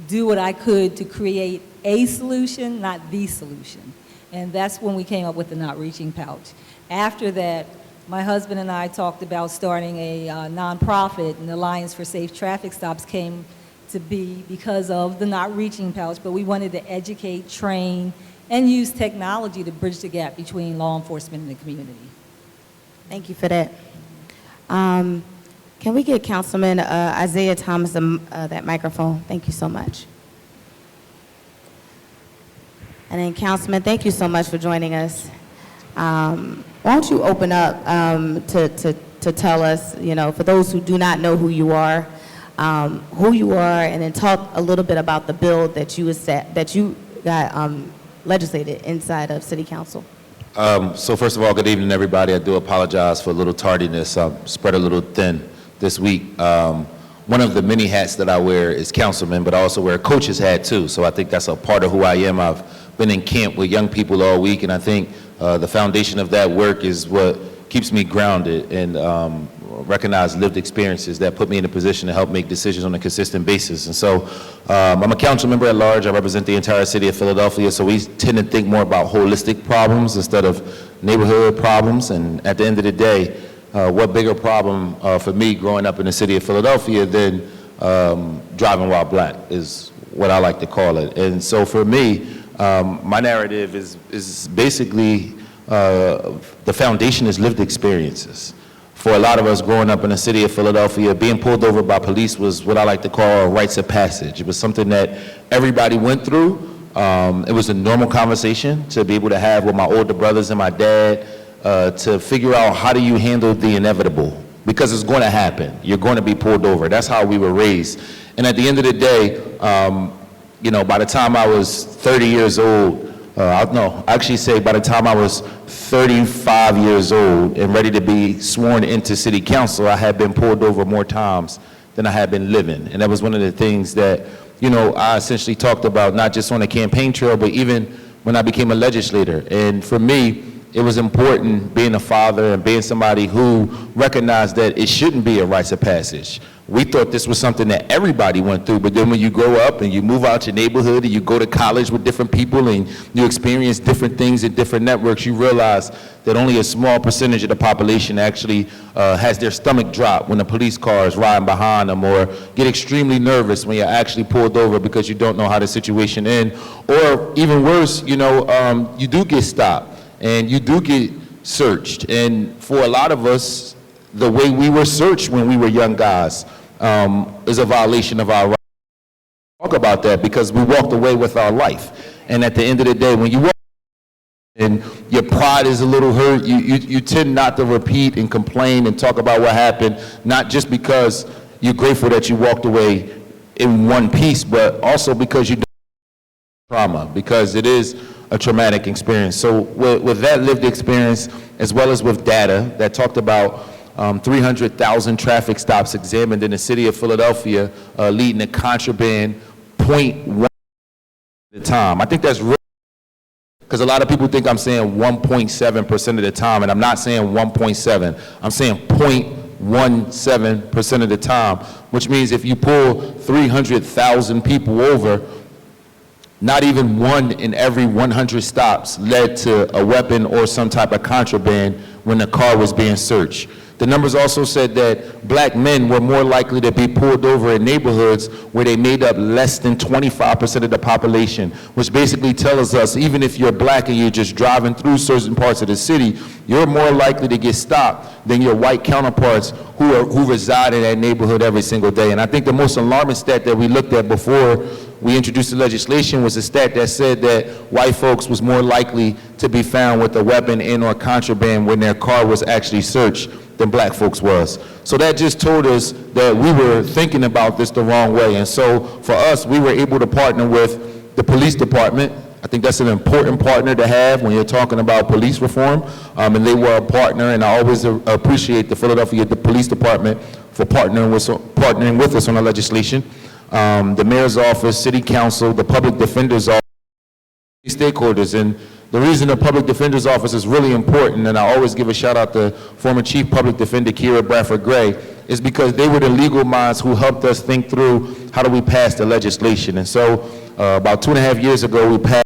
do what I could to create a solution, not the solution. And that's when we came up with the Not Reaching pouch. After that, my husband and I talked about starting a nonprofit, and the Alliance for Safe Traffic Stops came to be because of the Not Reaching pouch, but we wanted to educate, train, and use technology to bridge the gap between law enforcement and the community. Thank you for that. Can we get Councilman Isaiah Thomas that microphone? Thank you so much. And then Councilman, thank you so much for joining us. Why don't you open up to to tell us, you know, for those who do not know who you are, and then talk a little bit about the bill that you got legislated inside of City Council. So first of all, good evening, everybody. I do apologize for a little tardiness. I'm spread a little thin this week. One of the many hats that I wear is councilman, but I also wear a coach's hat too. So I think that's a part of who I am. I've been in camp with young people all week, and I think the foundation of that work is what keeps me grounded and recognize lived experiences that put me in a position to help make decisions on a consistent basis. And so I'm a council member at large. I represent the entire city of Philadelphia, so we tend to think more about holistic problems instead of neighborhood problems. And at the end of the day, what bigger problem for me growing up in the city of Philadelphia than driving while black is what I like to call it. And so for me, my narrative is basically the foundation is lived experiences. For a lot of us growing up in the city of Philadelphia, being pulled over by police was what I like to call rites of passage. It was something that everybody went through. It was a normal conversation to be able to have with my older brothers and my dad to figure out how do you handle the inevitable, because it's going to happen. You're going to be pulled over. That's how we were raised. And at the end of the day, you know, by the time I was 30 years old, no, I actually say by the time I was 35 years old and ready to be sworn into city council, I had been pulled over more times than I had been living. And that was one of the things that, you know, I essentially talked about, not just on the campaign trail, but even when I became a legislator. And for me, it was important being a father and being somebody who recognized that it shouldn't be a rites of passage. We thought this was something that everybody went through, but then when you grow up and you move out your neighborhood and you go to college with different people and you experience different things in different networks, you realize that only a small percentage of the population actually has their stomach drop when the police car is riding behind them, or get extremely nervous when you're actually pulled over because you don't know how the situation ends. Or even worse, you know, you do get stopped and you do get searched. And for a lot of us, the way we were searched when we were young guys is a violation of our rights. Talk about that because we walked away with our life. And at the end of the day, when you walk and your pride is a little hurt, you tend not to repeat and complain and talk about what happened, not just because you're grateful that you walked away in one piece, but also because you don't have trauma, because it is a traumatic experience. So with that lived experience, as well as with data that talked about 300,000 traffic stops examined in the city of Philadelphia, leading to contraband 0.1 at the time. I think that's really, because a lot of people think I'm saying 1.7% of the time, and I'm not saying 1.7. I'm saying 0.17% of the time, which means if you pull 300,000 people over, not even one in every 100 stops led to a weapon or some type of contraband when the car was being searched. The numbers also said that black men were more likely to be pulled over in neighborhoods where they made up less than 25% of the population, which basically tells us even if you're black and you're just driving through certain parts of the city, you're more likely to get stopped than your white counterparts who reside in that neighborhood every single day. And I think the most alarming stat that we looked at before we introduced the legislation was a stat that said that white folks was more likely to be found with a weapon and or contraband when their car was actually searched than black folks was. So that just told us that we were thinking about this the wrong way. And so for us, we were able to partner with the police department. I think that's an important partner to have when you're talking about police reform. And they were a partner, and I always appreciate the Philadelphia Police Department for partnering with us on the legislation. The mayor's office, city council, the public defender's office, stakeholders. And the reason the public defender's office is really important, and I always give a shout out to former chief public defender Kira Bradford Gray, is because they were the legal minds who helped us think through how do we pass the legislation. And so about 2.5 years ago, we passed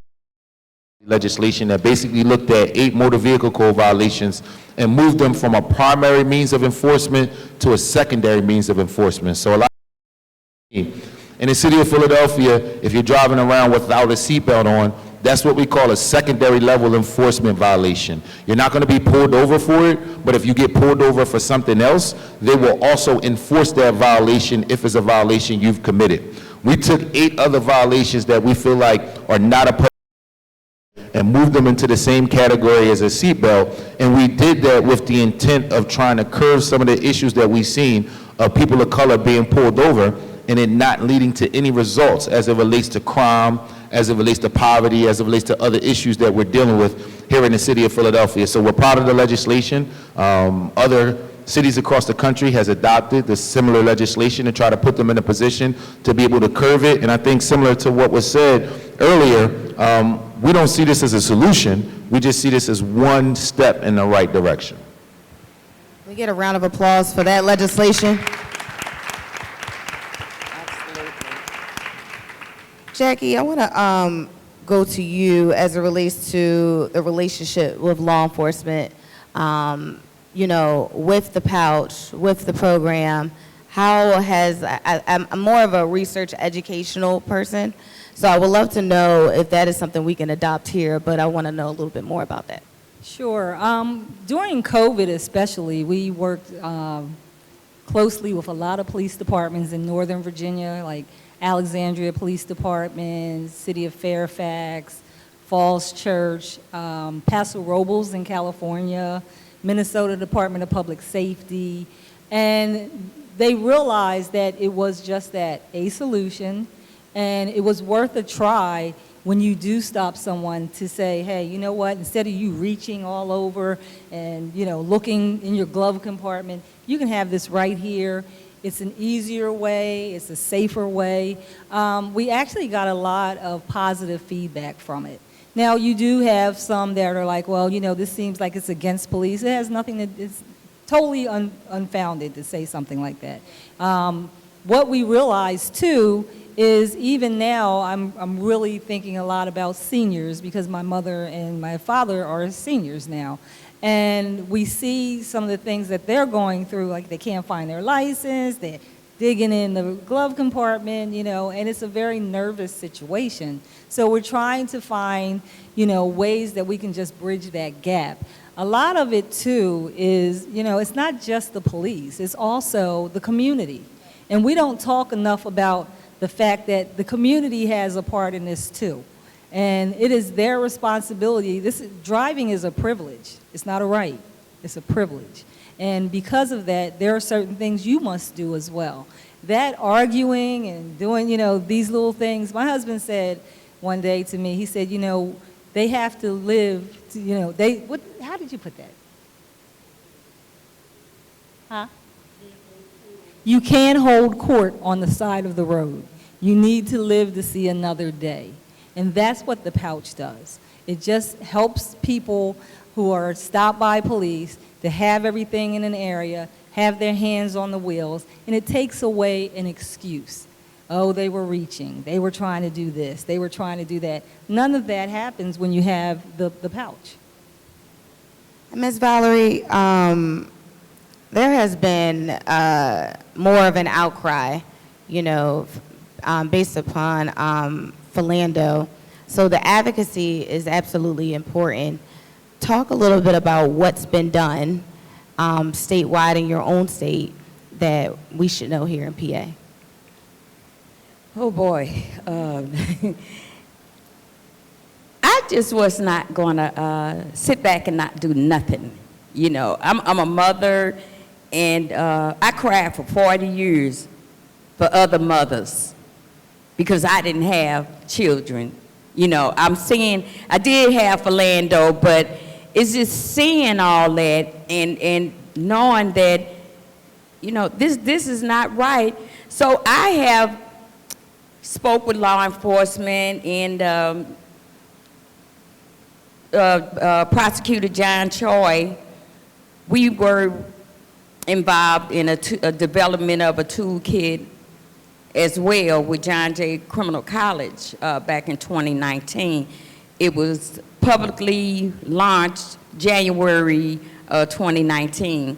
legislation that basically looked at 8 motor vehicle code violations and moved them from a primary means of enforcement to a secondary means of enforcement. So a lot in the city of Philadelphia, if you're driving around without a seatbelt on, that's what we call a secondary level enforcement violation. You're not going to be pulled over for it, but if you get pulled over for something else, they will also enforce that violation if it's a violation you've committed. We took 8 other violations that we feel like are not a and moved them into the same category as a seatbelt. And we did that with the intent of trying to curb some of the issues that we've seen of people of color being pulled over and it not leading to any results as it relates to crime, as it relates to poverty, as it relates to other issues that we're dealing with here in the city of Philadelphia. So we're proud of the legislation. Other cities across the country has adopted the similar legislation to try to put them in a position to be able to curb it. And I think similar to what was said earlier, we don't see this as a solution. We just see this as one step in the right direction. Can we get a round of applause for that legislation? Jackie, I want to go to you as it relates to the relationship with law enforcement, you know, with the pouch, with the program. How has, I'm more of a research educational person, so I would love to know if that is something we can adopt here, but I want to know a little bit more about that. Sure. During COVID especially, we worked closely with a lot of police departments in Northern Virginia, like Alexandria Police Department, City of Fairfax, Falls Church, Paso Robles in California, Minnesota Department of Public Safety, and they realized that it was just that, a solution, and it was worth a try when you do stop someone to say, hey, you know what, instead of you reaching all over and, you know, looking in your glove compartment, you can have this right here. It's an easier way, it's a safer way. We actually got a lot of positive feedback from it. Now, you do have some that are like, well, you know, this seems like it's against police. It has nothing to, it's totally unfounded to say something like that. What we realized too is even now I'm really thinking a lot about seniors because my mother and my father are seniors now. And we see some of the things that they're going through, like they can't find their license, they're digging in the glove compartment, you know, and it's a very nervous situation. So we're trying to find, you know, ways that we can just bridge that gap. A lot of it too is, you know, it's not just the police, it's also the community. And we don't talk enough about the fact that the community has a part in this too. And it is their responsibility. Driving is a privilege. It's not a right. It's a privilege. And because of that, there are certain things you must do as well. That arguing and doing, you know, these little things. My husband said one day to me, he said, you know, they have to live, to, you know, how did you put that? Huh? You can't hold court on the side of the road. You need to live to see another day. And that's what the pouch does. It just helps people who are stopped by police to have everything in an area, have their hands on the wheels, and it takes away an excuse. Oh, they were reaching. They were trying to do this. They were trying to do that. None of that happens when you have the pouch. Ms. Valerie, there has been more of an outcry, you know, based upon Philando. So the advocacy is absolutely important. Talk a little bit about what's been done statewide in your own state that we should know here in PA. Oh boy. I just was not going to sit back and not do nothing. You know, I'm a mother, and I cried for 40 years for other mothers because I didn't have children. You know, I'm seeing, I did have Philando, but it's just seeing all that and knowing that, you know, this is not right. So I have spoke with law enforcement and Prosecutor John Choi. We were involved in a development of a toolkit as well with John Jay Criminal College back in 2019. It was publicly launched January 2019.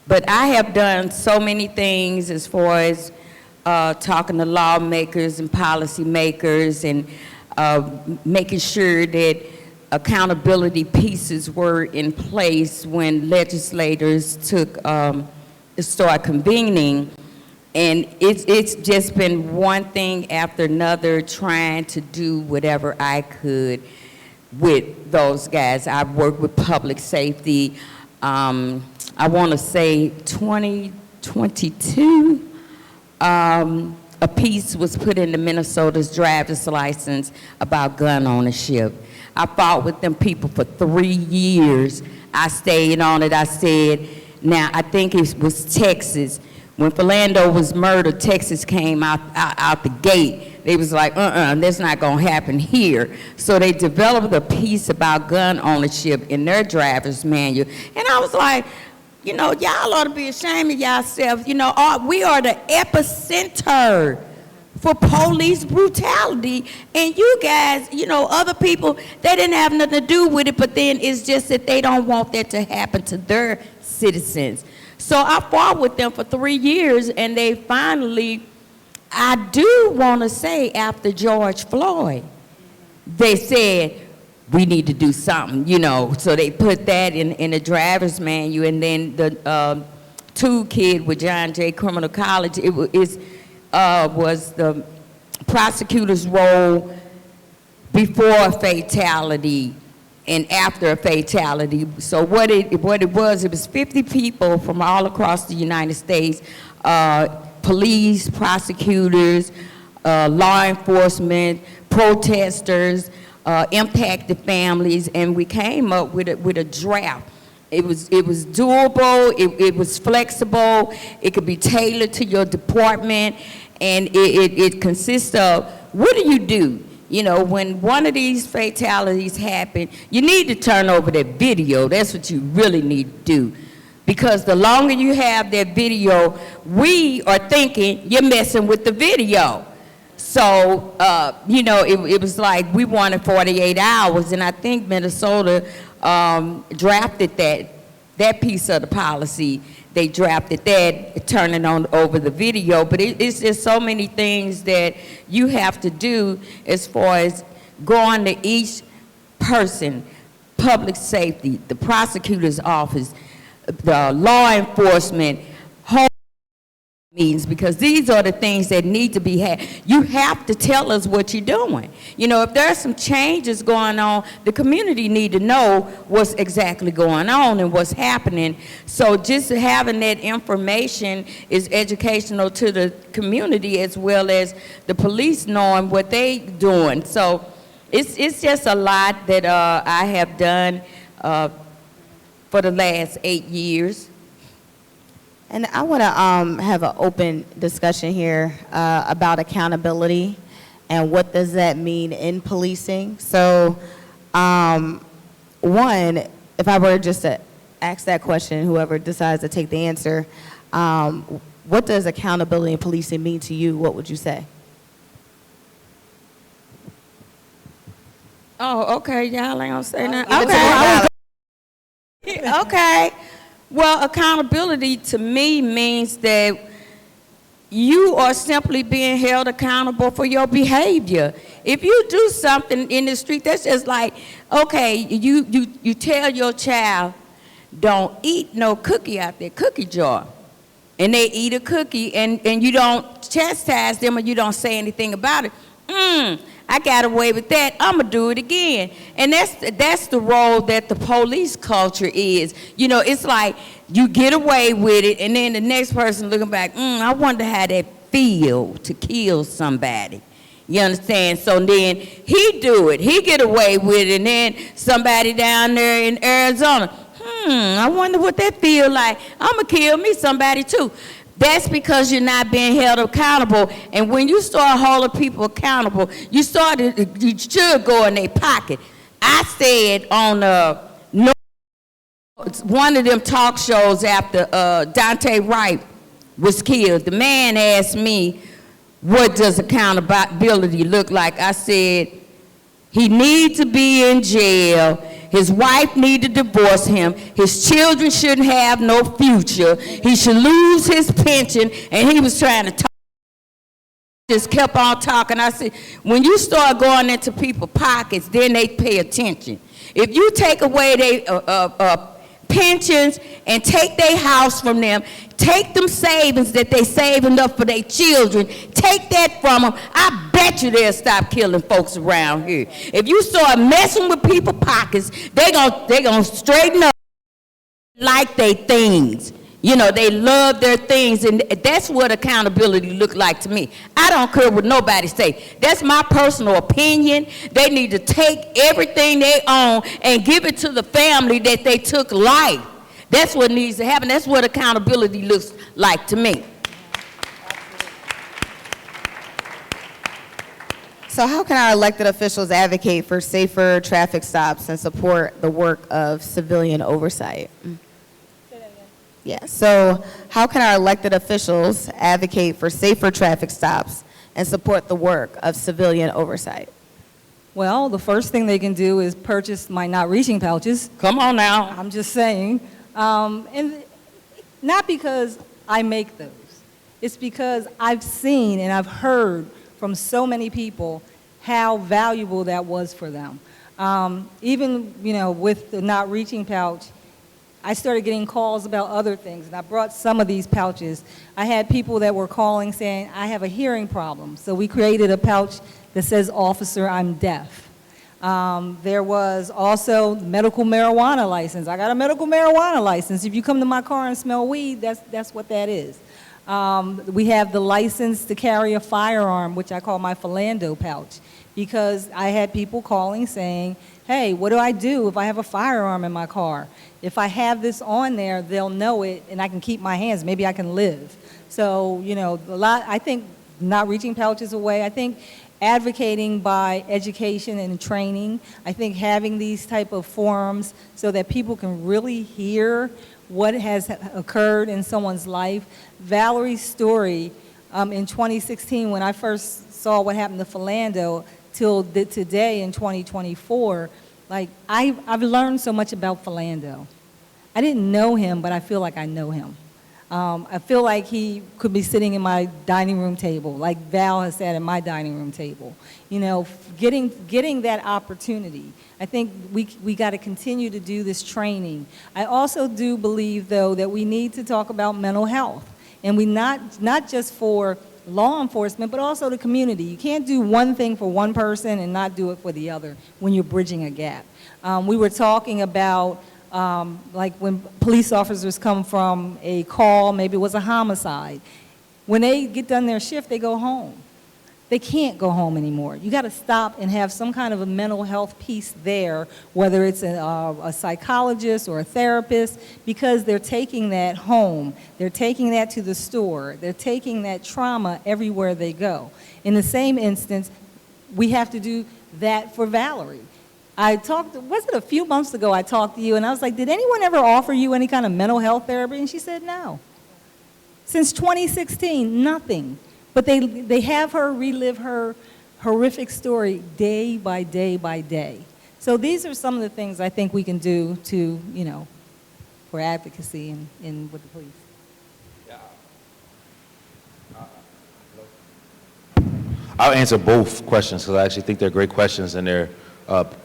But I have done so many things as far as talking to lawmakers and policymakers and making sure that accountability pieces were in place when legislators start convening. And it's just been one thing after another, trying to do whatever I could. with those guys. I've worked with public safety. I want to say 2022, a piece was put into Minnesota's driver's license about gun ownership. I fought with them people for 3 years. I stayed on it. I said, now I think it was Texas. When Philando was murdered, Texas came out the gate. They was like, that's not gonna happen here. So they developed a piece about gun ownership in their driver's manual. And I was like, you know, y'all ought to be ashamed of yourselves. You know, we are the epicenter for police brutality. And you guys, you know, other people, they didn't have nothing to do with it, but then it's just that they don't want that to happen to their citizens. So I fought with them for 3 years, and they finally, I do want to say after George Floyd, they said, we need to do something, you know. So they put that in the driver's manual, and then the 2 kid with John Jay Criminal College, it was the prosecutor's role before a fatality and after a fatality. So what it was 50 people from all across the United States, police, prosecutors, law enforcement, protesters, impacted families, and we came up with a draft. It was doable, it was flexible, it could be tailored to your department, and it consists of, what do? You know, when one of these fatalities happen, you need to turn over that video. That's what you really need to do. Because the longer you have that video, we are thinking you're messing with the video. So, you know, it was like we wanted 48 hours, and I think Minnesota drafted that piece of the policy. They drafted that, turning over the video, but it's just so many things that you have to do as far as going to each person, public safety, the prosecutor's office, the law enforcement, home meetings, because these are the things that need to be had. You have to tell us what you're doing. You know, if there's some changes going on, the community need to know what's exactly going on and what's happening. So just having that information is educational to the community as well as the police knowing what they doing. So it's just a lot that I have done for the last 8 years. And I want to have an open discussion here about accountability and what does that mean in policing. So, one, if I were just to ask that question, whoever decides to take the answer, what does accountability in policing mean to you? What would you say? Oh, okay, y'all ain't gonna say nothing. Okay. Okay. Well, accountability to me means that you are simply being held accountable for your behavior. If you do something in the street, that's just like, okay, you tell your child, don't eat no cookie out their cookie jar. And they eat a cookie, and you don't chastise them or you don't say anything about it. I got away with that, I'm gonna do it again. And that's the role that the police culture is. You know, it's like you get away with it, and then the next person looking back, I wonder how that feel to kill somebody. You understand? So then he do it, he get away with it, and then somebody down there in Arizona, I wonder what that feel like. I'm gonna kill me somebody too. That's because you're not being held accountable. And when you start holding people accountable, you should go in their pocket. I said on one of them talk shows after Dante Wright was killed, the man asked me, what does accountability look like? I said, he needs to be in jail. His wife need to divorce him. His children shouldn't have no future. He should lose his pension. And he was trying to talk. Just kept on talking. I said, when you start going into people's pockets, then they pay attention. If you take away their pensions and take their house from them, Take them savings that they saving up for their children. Take that from them. I bet you they'll stop killing folks around here. If you start messing with people's pockets, they gonna straighten up like they things. You know, they love their things, and that's what accountability look like to me. I don't care what nobody say. That's my personal opinion. They need to take everything they own and give it to the family that they took life. That's what needs to happen. That's what accountability looks like to me. So how can our elected officials advocate for safer traffic stops and support the work of civilian oversight? Yeah, so how can our elected officials advocate for safer traffic stops and support the work of civilian oversight? Well, the first thing they can do is purchase my not reaching pouches. Come on now. I'm just saying. And not because I make those. It's because I've seen and I've heard from so many people how valuable that was for them. Even, you know, with the not reaching pouch, I started getting calls about other things, and I brought some of these pouches. I had people that were calling saying, I have a hearing problem. So we created a pouch that says, Officer, I'm deaf. There was also medical marijuana license. I got a medical marijuana license. If you come to my car and smell weed, that's what that is. We have the license to carry a firearm, which I call my Philando pouch, because I had people calling saying, hey, what do I do if I have a firearm in my car? If I have this on there, they'll know it, and I can keep my hands. Maybe I can live. So, you know, I think not reaching pouch is a way. I think advocating by education and training. I think having these type of forums so that people can really hear what has occurred in someone's life. Valerie's story in 2016, when I first saw what happened to Philando, till today in 2024, like I've learned so much about Philando. I didn't know him, but I feel like I know him. I feel like he could be sitting in my dining room table, like Val has sat at my dining room table. You know, getting that opportunity. I think we got to continue to do this training. I also do believe, though, that we need to talk about mental health, and we not just for law enforcement, but also the community. You can't do one thing for one person and not do it for the other when you're bridging a gap. We were talking about like when police officers come from a call, maybe it was a homicide. When they get done their shift, they go home. They can't go home anymore. You got to stop and have some kind of a mental health piece there, whether it's a psychologist or a therapist, because they're taking that home. They're taking that to the store. They're taking that trauma everywhere they go. In the same instance, we have to do that for Valerie. Was it a few months ago I talked to you, and I was like, did anyone ever offer you any kind of mental health therapy? And she said no. Since 2016, nothing. But they have her relive her horrific story day by day by day. So these are some of the things I think we can do to, you know, for advocacy and with the police. I'll answer both questions because I actually think they're great questions and they're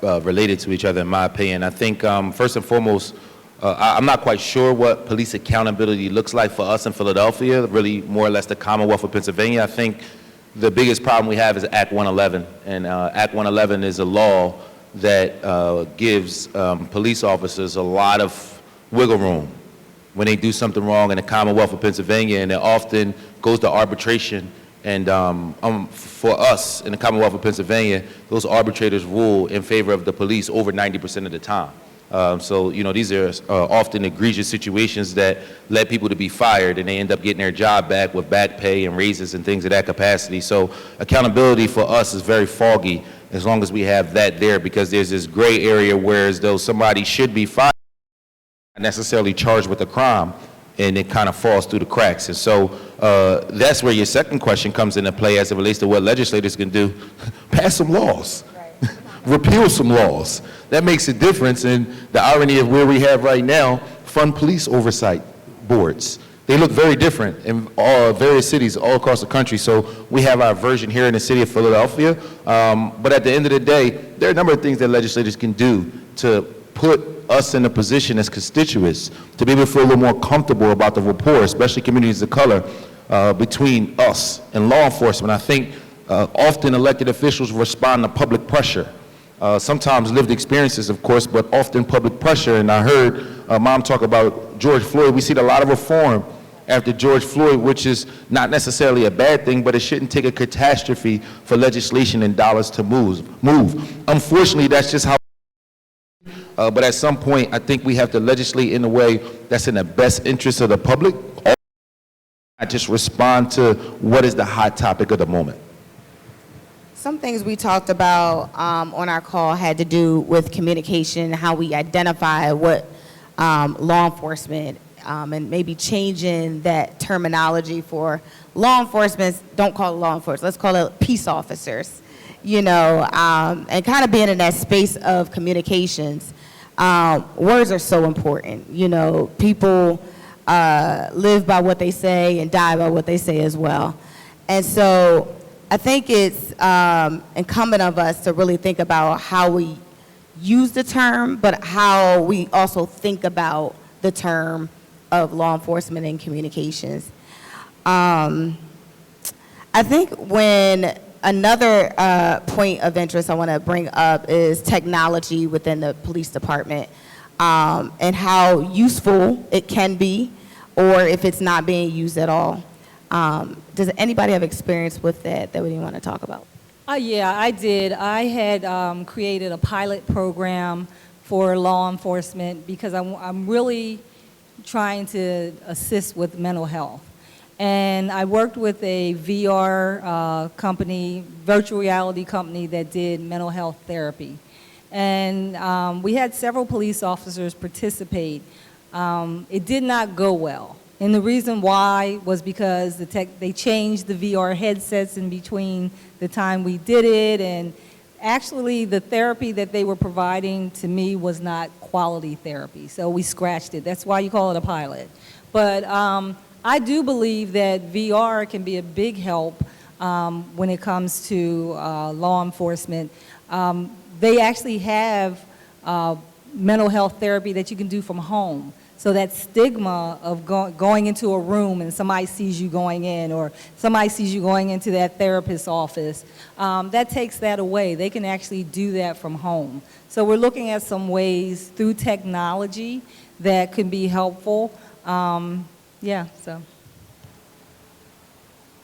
related to each other, in my opinion. I think first and foremost, I'm not quite sure what police accountability looks like for us in Philadelphia, really more or less the Commonwealth of Pennsylvania. I think the biggest problem we have is Act 111, and Act 111 is a law that gives police officers a lot of wiggle room when they do something wrong in the Commonwealth of Pennsylvania, and it often goes to arbitration. And for us in the Commonwealth of Pennsylvania, those arbitrators rule in favor of the police over 90% of the time. So, you know, these are often egregious situations that led people to be fired, and they end up getting their job back with back pay and raises and things of that capacity. So accountability for us is very foggy as long as we have that there, because there's this gray area where as though somebody should be fired, not necessarily charged with a crime, and it kind of falls through the cracks. And so that's where your second question comes into play as it relates to what legislators can do. Pass some laws. Repeal some laws. That makes a difference. And the irony of where we have right now, fund police oversight boards. They look very different in various cities all across the country. So we have our version here in the city of Philadelphia. But at the end of the day, there are a number of things that legislators can do to put us in a position as constituents to be able to feel a little more comfortable about the rapport, especially communities of color, between us and law enforcement. I think often elected officials respond to public pressure. Sometimes lived experiences, of course, but often public pressure. And I heard Mom talk about George Floyd. We see a lot of reform after George Floyd, which is not necessarily a bad thing, but it shouldn't take a catastrophe for legislation and dollars to move. Unfortunately, that's just how. But at some point, I think we have to legislate in a way that's in the best interest of the public, not just respond to what is the hot topic of the moment. Some things we talked about on our call had to do with communication, how we identify what law enforcement, and maybe changing that terminology for law enforcement. Don't call it law enforcement, let's call it peace officers, you know, and kind of being in that space of communications. Words are so important, you know, people live by what they say and die by what they say as well. And so I think it's incumbent of us to really think about how we use the term, but how we also think about the term of law enforcement and communications. I think when another point of interest I want to bring up is technology within the police department, and how useful it can be, or if it's not being used at all. Does anybody have experience with that we want to talk about? Yeah, I did. I had created a pilot program for law enforcement because I'm really trying to assist with mental health. And I worked with a VR company, virtual reality company that did mental health therapy. And we had several police officers participate. It did not go well. And the reason why was because they changed the VR headsets in between the time we did it, and actually the therapy that they were providing to me was not quality therapy, so we scratched it. That's why you call it a pilot. But I do believe that VR can be a big help when it comes to law enforcement. They actually have mental health therapy that you can do from home. So that stigma of going into a room and somebody sees you going in, or somebody sees you going into that therapist's office, that takes that away. They can actually do that from home. So we're looking at some ways through technology that could be helpful. Yeah, so.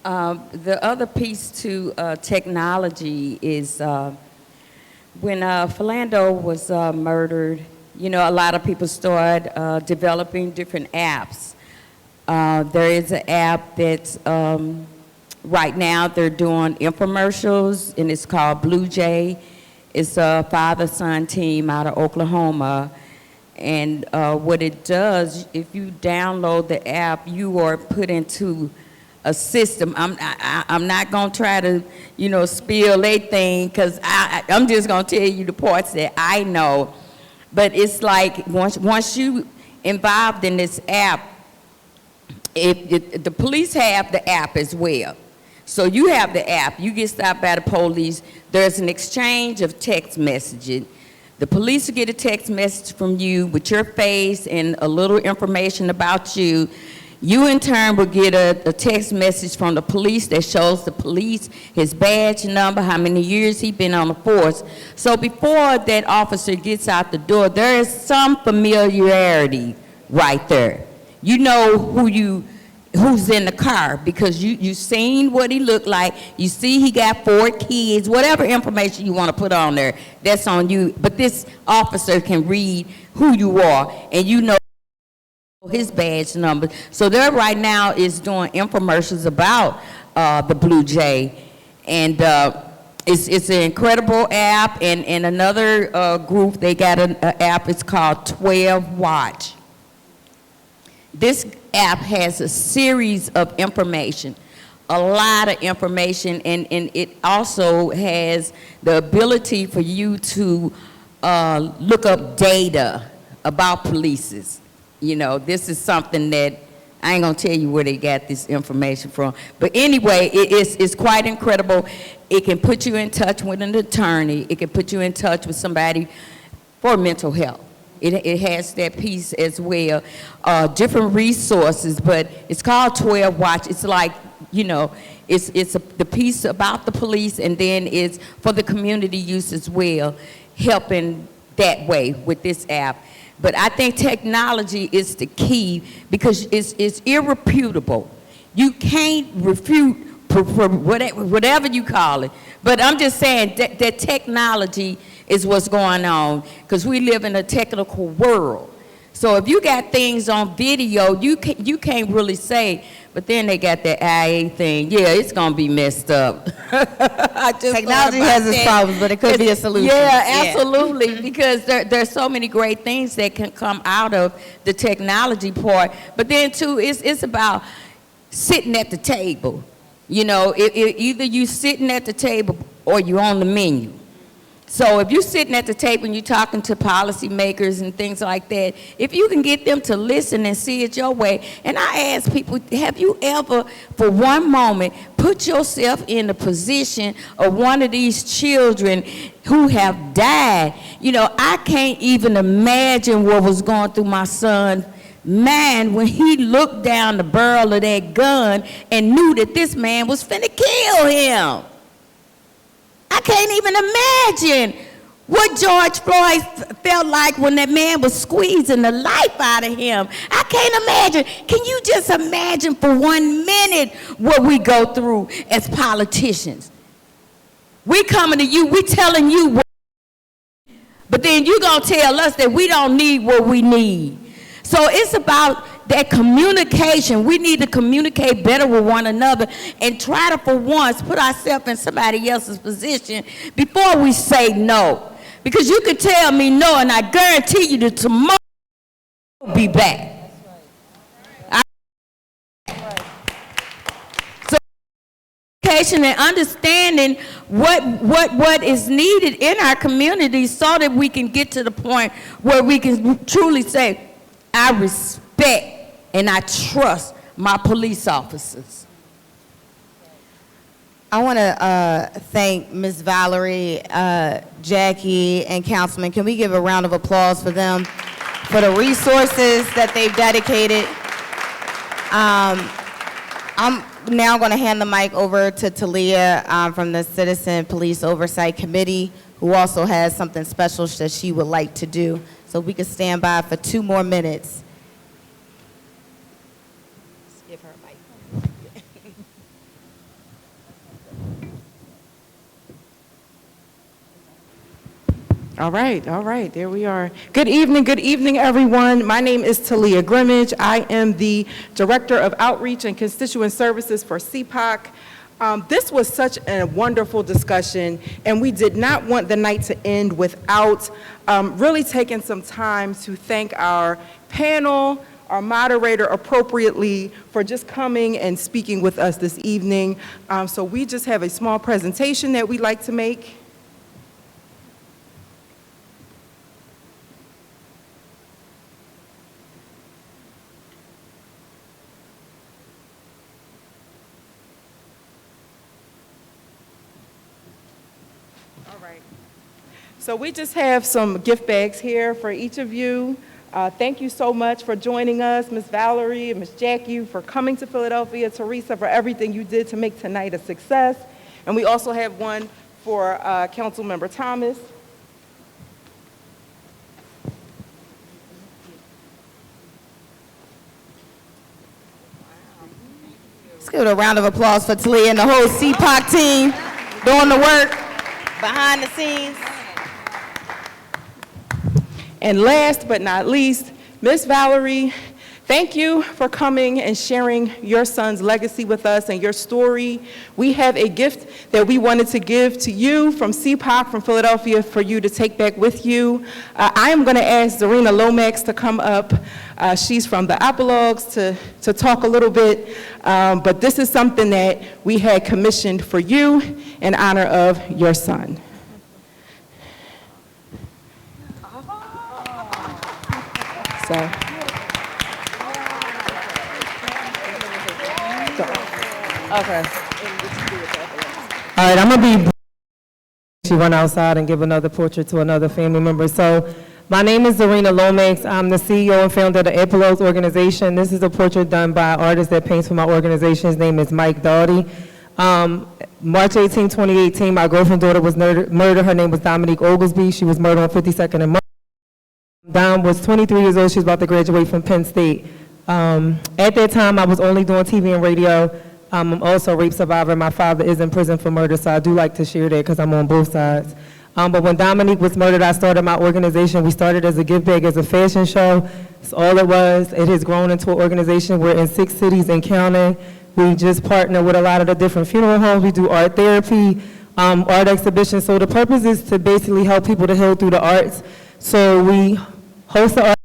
The other piece to technology is when Philando was murdered, you know, a lot of people started developing different apps. There is an app that's, right now they're doing infomercials, and it's called Blue Jay. It's a father-son team out of Oklahoma. And what it does, if you download the app, you are put into a system. I'm not going to try to, you know, spill anything, because I'm just going to tell you the parts that I know. But it's like once you involved in this app, if the police have the app as well. So you have the app, you get stopped by the police, there's an exchange of text messaging. The police will get a text message from you with your face and a little information about you. You in turn will get a text message from the police that shows the police his badge number, how many years he's been on the force. So before that officer gets out the door, there is some familiarity right there. You know who's in the car, because you seen what he looked like. You see he got 4 kids, whatever information you want to put on there, that's on you. But this officer can read who you are, and you know his badge number. So there right now is doing infomercials about the Blue Jay, and it's an incredible app. And another group, they got an app, it's called 12 Watch. This app has a series of information, a lot of information, and it also has the ability for you to look up data about police. You know, this is something that I ain't gonna tell you where they got this information from. But anyway, it's quite incredible. It can put you in touch with an attorney. It can put you in touch with somebody for mental health. it has that piece as well. Different resources, but it's called 12 Watch. It's like, you know, it's the piece about the police, and then it's for the community use as well, helping that way with this app. But I think technology is the key because it's irrefutable. You can't refute whatever you call it. But I'm just saying that technology is what's going on because we live in a technical world. So if you got things on video, you can't really say, but then they got that IA thing. Yeah, it's going to be messed up. Technology has its problems, but it could be a solution. Yeah, absolutely, because there's so many great things that can come out of the technology part. But then, too, it's about sitting at the table. You know, either you sitting at the table or you on the menu. So if you're sitting at the table and you're talking to policymakers and things like that, if you can get them to listen and see it your way, and I ask people, have you ever, for one moment, put yourself in the position of one of these children who have died? You know, I can't even imagine what was going through my son's mind when he looked down the barrel of that gun and knew that this man was finna kill him. I can't even imagine what George Floyd felt like when that man was squeezing the life out of him. I can't imagine. Can you just imagine for 1 minute what we go through as politicians? We coming to you, we telling you what, but then you gonna tell us that we don't need what we need. So it's about that communication. We need to communicate better with one another and try to, for once, put ourselves in somebody else's position before we say no. Because you can tell me no, and I guarantee you that tomorrow will be back. So communication and understanding what is needed in our community so that we can get to the point where we can truly say, I respect and I trust my police officers. I want to thank Ms. Valerie, Jackie, and Councilman. Can we give a round of applause for them, for the resources that they've dedicated? I'm now going to hand the mic over to Talia from the Citizens Police Oversight Committee, who also has something special that she would like to do. So we can stand by for 2 more minutes. Let's give her a mic. All right, there we are. Good evening, everyone. My name is Talia Grimmage. I am the Director of Outreach and Constituent Services for CPOC. This was such a wonderful discussion, and we did not want the night to end without really taking some time to thank our panel, our moderator appropriately, for just coming and speaking with us this evening. So we just have a small presentation that we'd like to make. So we just have some gift bags here for each of you. Thank you so much for joining us, Ms. Valerie and Ms. Jackie, for coming to Philadelphia, Teresa, for everything you did to make tonight a success. And we also have one for Councilmember Thomas. Let's give it a round of applause for Talia and the whole CPOC team doing the work behind the scenes. And last but not least, Ms. Valerie, thank you for coming and sharing your son's legacy with us and your story. We have a gift that we wanted to give to you from CPOC, from Philadelphia, for you to take back with you. I am going to ask Zarina Lomax to come up. She's from the Apologues to talk a little bit, but this is something that we had commissioned for you in honor of your son. So. Okay. All right, I'm gonna be. She run outside and give another portrait to another family member. So My name is Zarina Lomax. I'm the CEO and founder of the Epilogues organization. This is a portrait done by an artist that paints for my organization. His name is Mike Doughty. March 18, 2018, my girlfriend's daughter was murdered. Her name was Dominique Oglesby. She was murdered on 52nd and March. Dom was 23 years old. She was about to graduate from Penn State. At that time, I was only doing TV and radio. I'm also a rape survivor. My father is in prison for murder, so I do like to share that because I'm on both sides. But when Dominique was murdered, I started my organization. We started as a give back, as a fashion show. That's all it was. It has grown into an organization. We're in 6 cities and counting. We just partner with a lot of the different funeral homes. We do art therapy, art exhibitions. So the purpose is to basically help people to heal through the arts. So we host the art.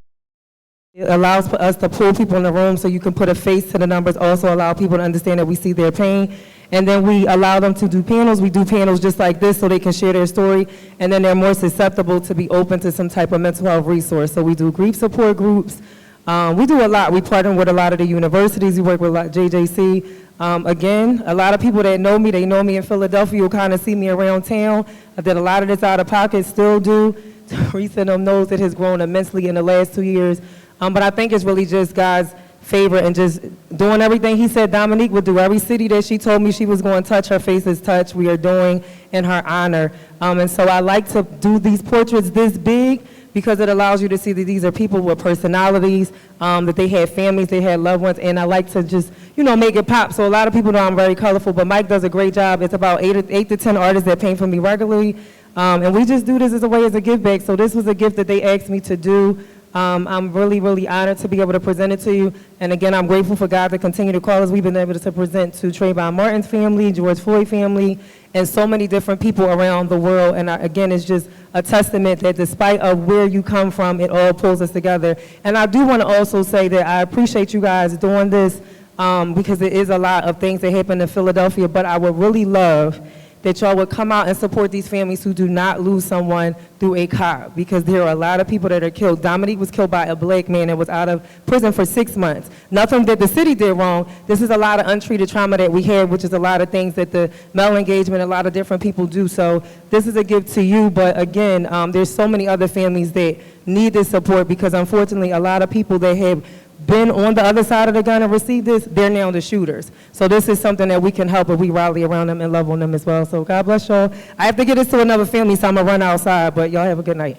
It allows for us to pull people in the room so you can put a face to the numbers, also allow people to understand that we see their pain. And then we allow them to do panels. We do panels just like this so they can share their story, and then they're more susceptible to be open to some type of mental health resource. So we do grief support groups. We do a lot. We partner with a lot of the universities. We work with a lot, JJC. Again, a lot of people that know me, they know me in Philadelphia, will kind of see me around town. I did a lot of this out of pocket, still do. Teresa knows it has grown immensely in the last 2 years. But I think it's really just God's favor and just doing everything he said Dominique would do. Every city that she told me she was going to touch, her face is touched. We are doing in her honor. And so I like to do these portraits this big because it allows you to see that these are people with personalities, that they had families, they had loved ones, and I like to just, you know, make it pop. So a lot of people know I'm very colorful, but Mike does a great job. It's about 8 to 10 artists that paint for me regularly, and we just do this as a way as a give back. So this was a gift that they asked me to do. I'm really, really honored to be able to present it to you. And again, I'm grateful for God to continue to call us. We've been able to present to Trayvon Martin's family, George Floyd family, and so many different people around the world. And again, it's just a testament that despite of where you come from, it all pulls us together. And I do want to also say that I appreciate you guys doing this because there is a lot of things that happen in Philadelphia, but I would really love that y'all would come out and support these families who do not lose someone through a cop, because there are a lot of people that are killed. Dominique was killed by a black man that was out of prison for 6 months. Nothing that the city did wrong. This is a lot of untreated trauma that we have, which is a lot of things that the male engagement, a lot of different people do. So this is a gift to you, but again, there's so many other families that need this support because unfortunately a lot of people that have been on the other side of the gun and received this, they're now the shooters. So this is something that we can help if we rally around them and love on them as well. So God bless y'all. I have to get this to another family, so I'm gonna run outside, but y'all have a good night.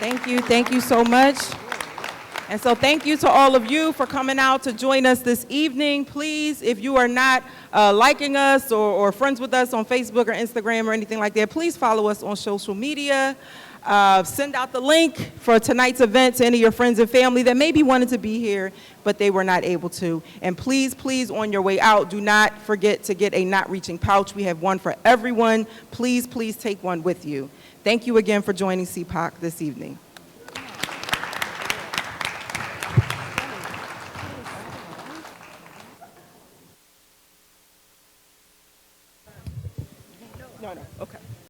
Thank you so much. And so thank you to all of you for coming out to join us this evening. Please, if you are not liking us or friends with us on Facebook or Instagram or anything like that, please follow us on social media. Send out the link for tonight's event to any of your friends and family that maybe wanted to be here, but they were not able to. And please, please, on your way out, do not forget to get a Not Reaching pouch. We have one for everyone. Please, please take one with you. Thank you again for joining CPOC this evening. No, okay.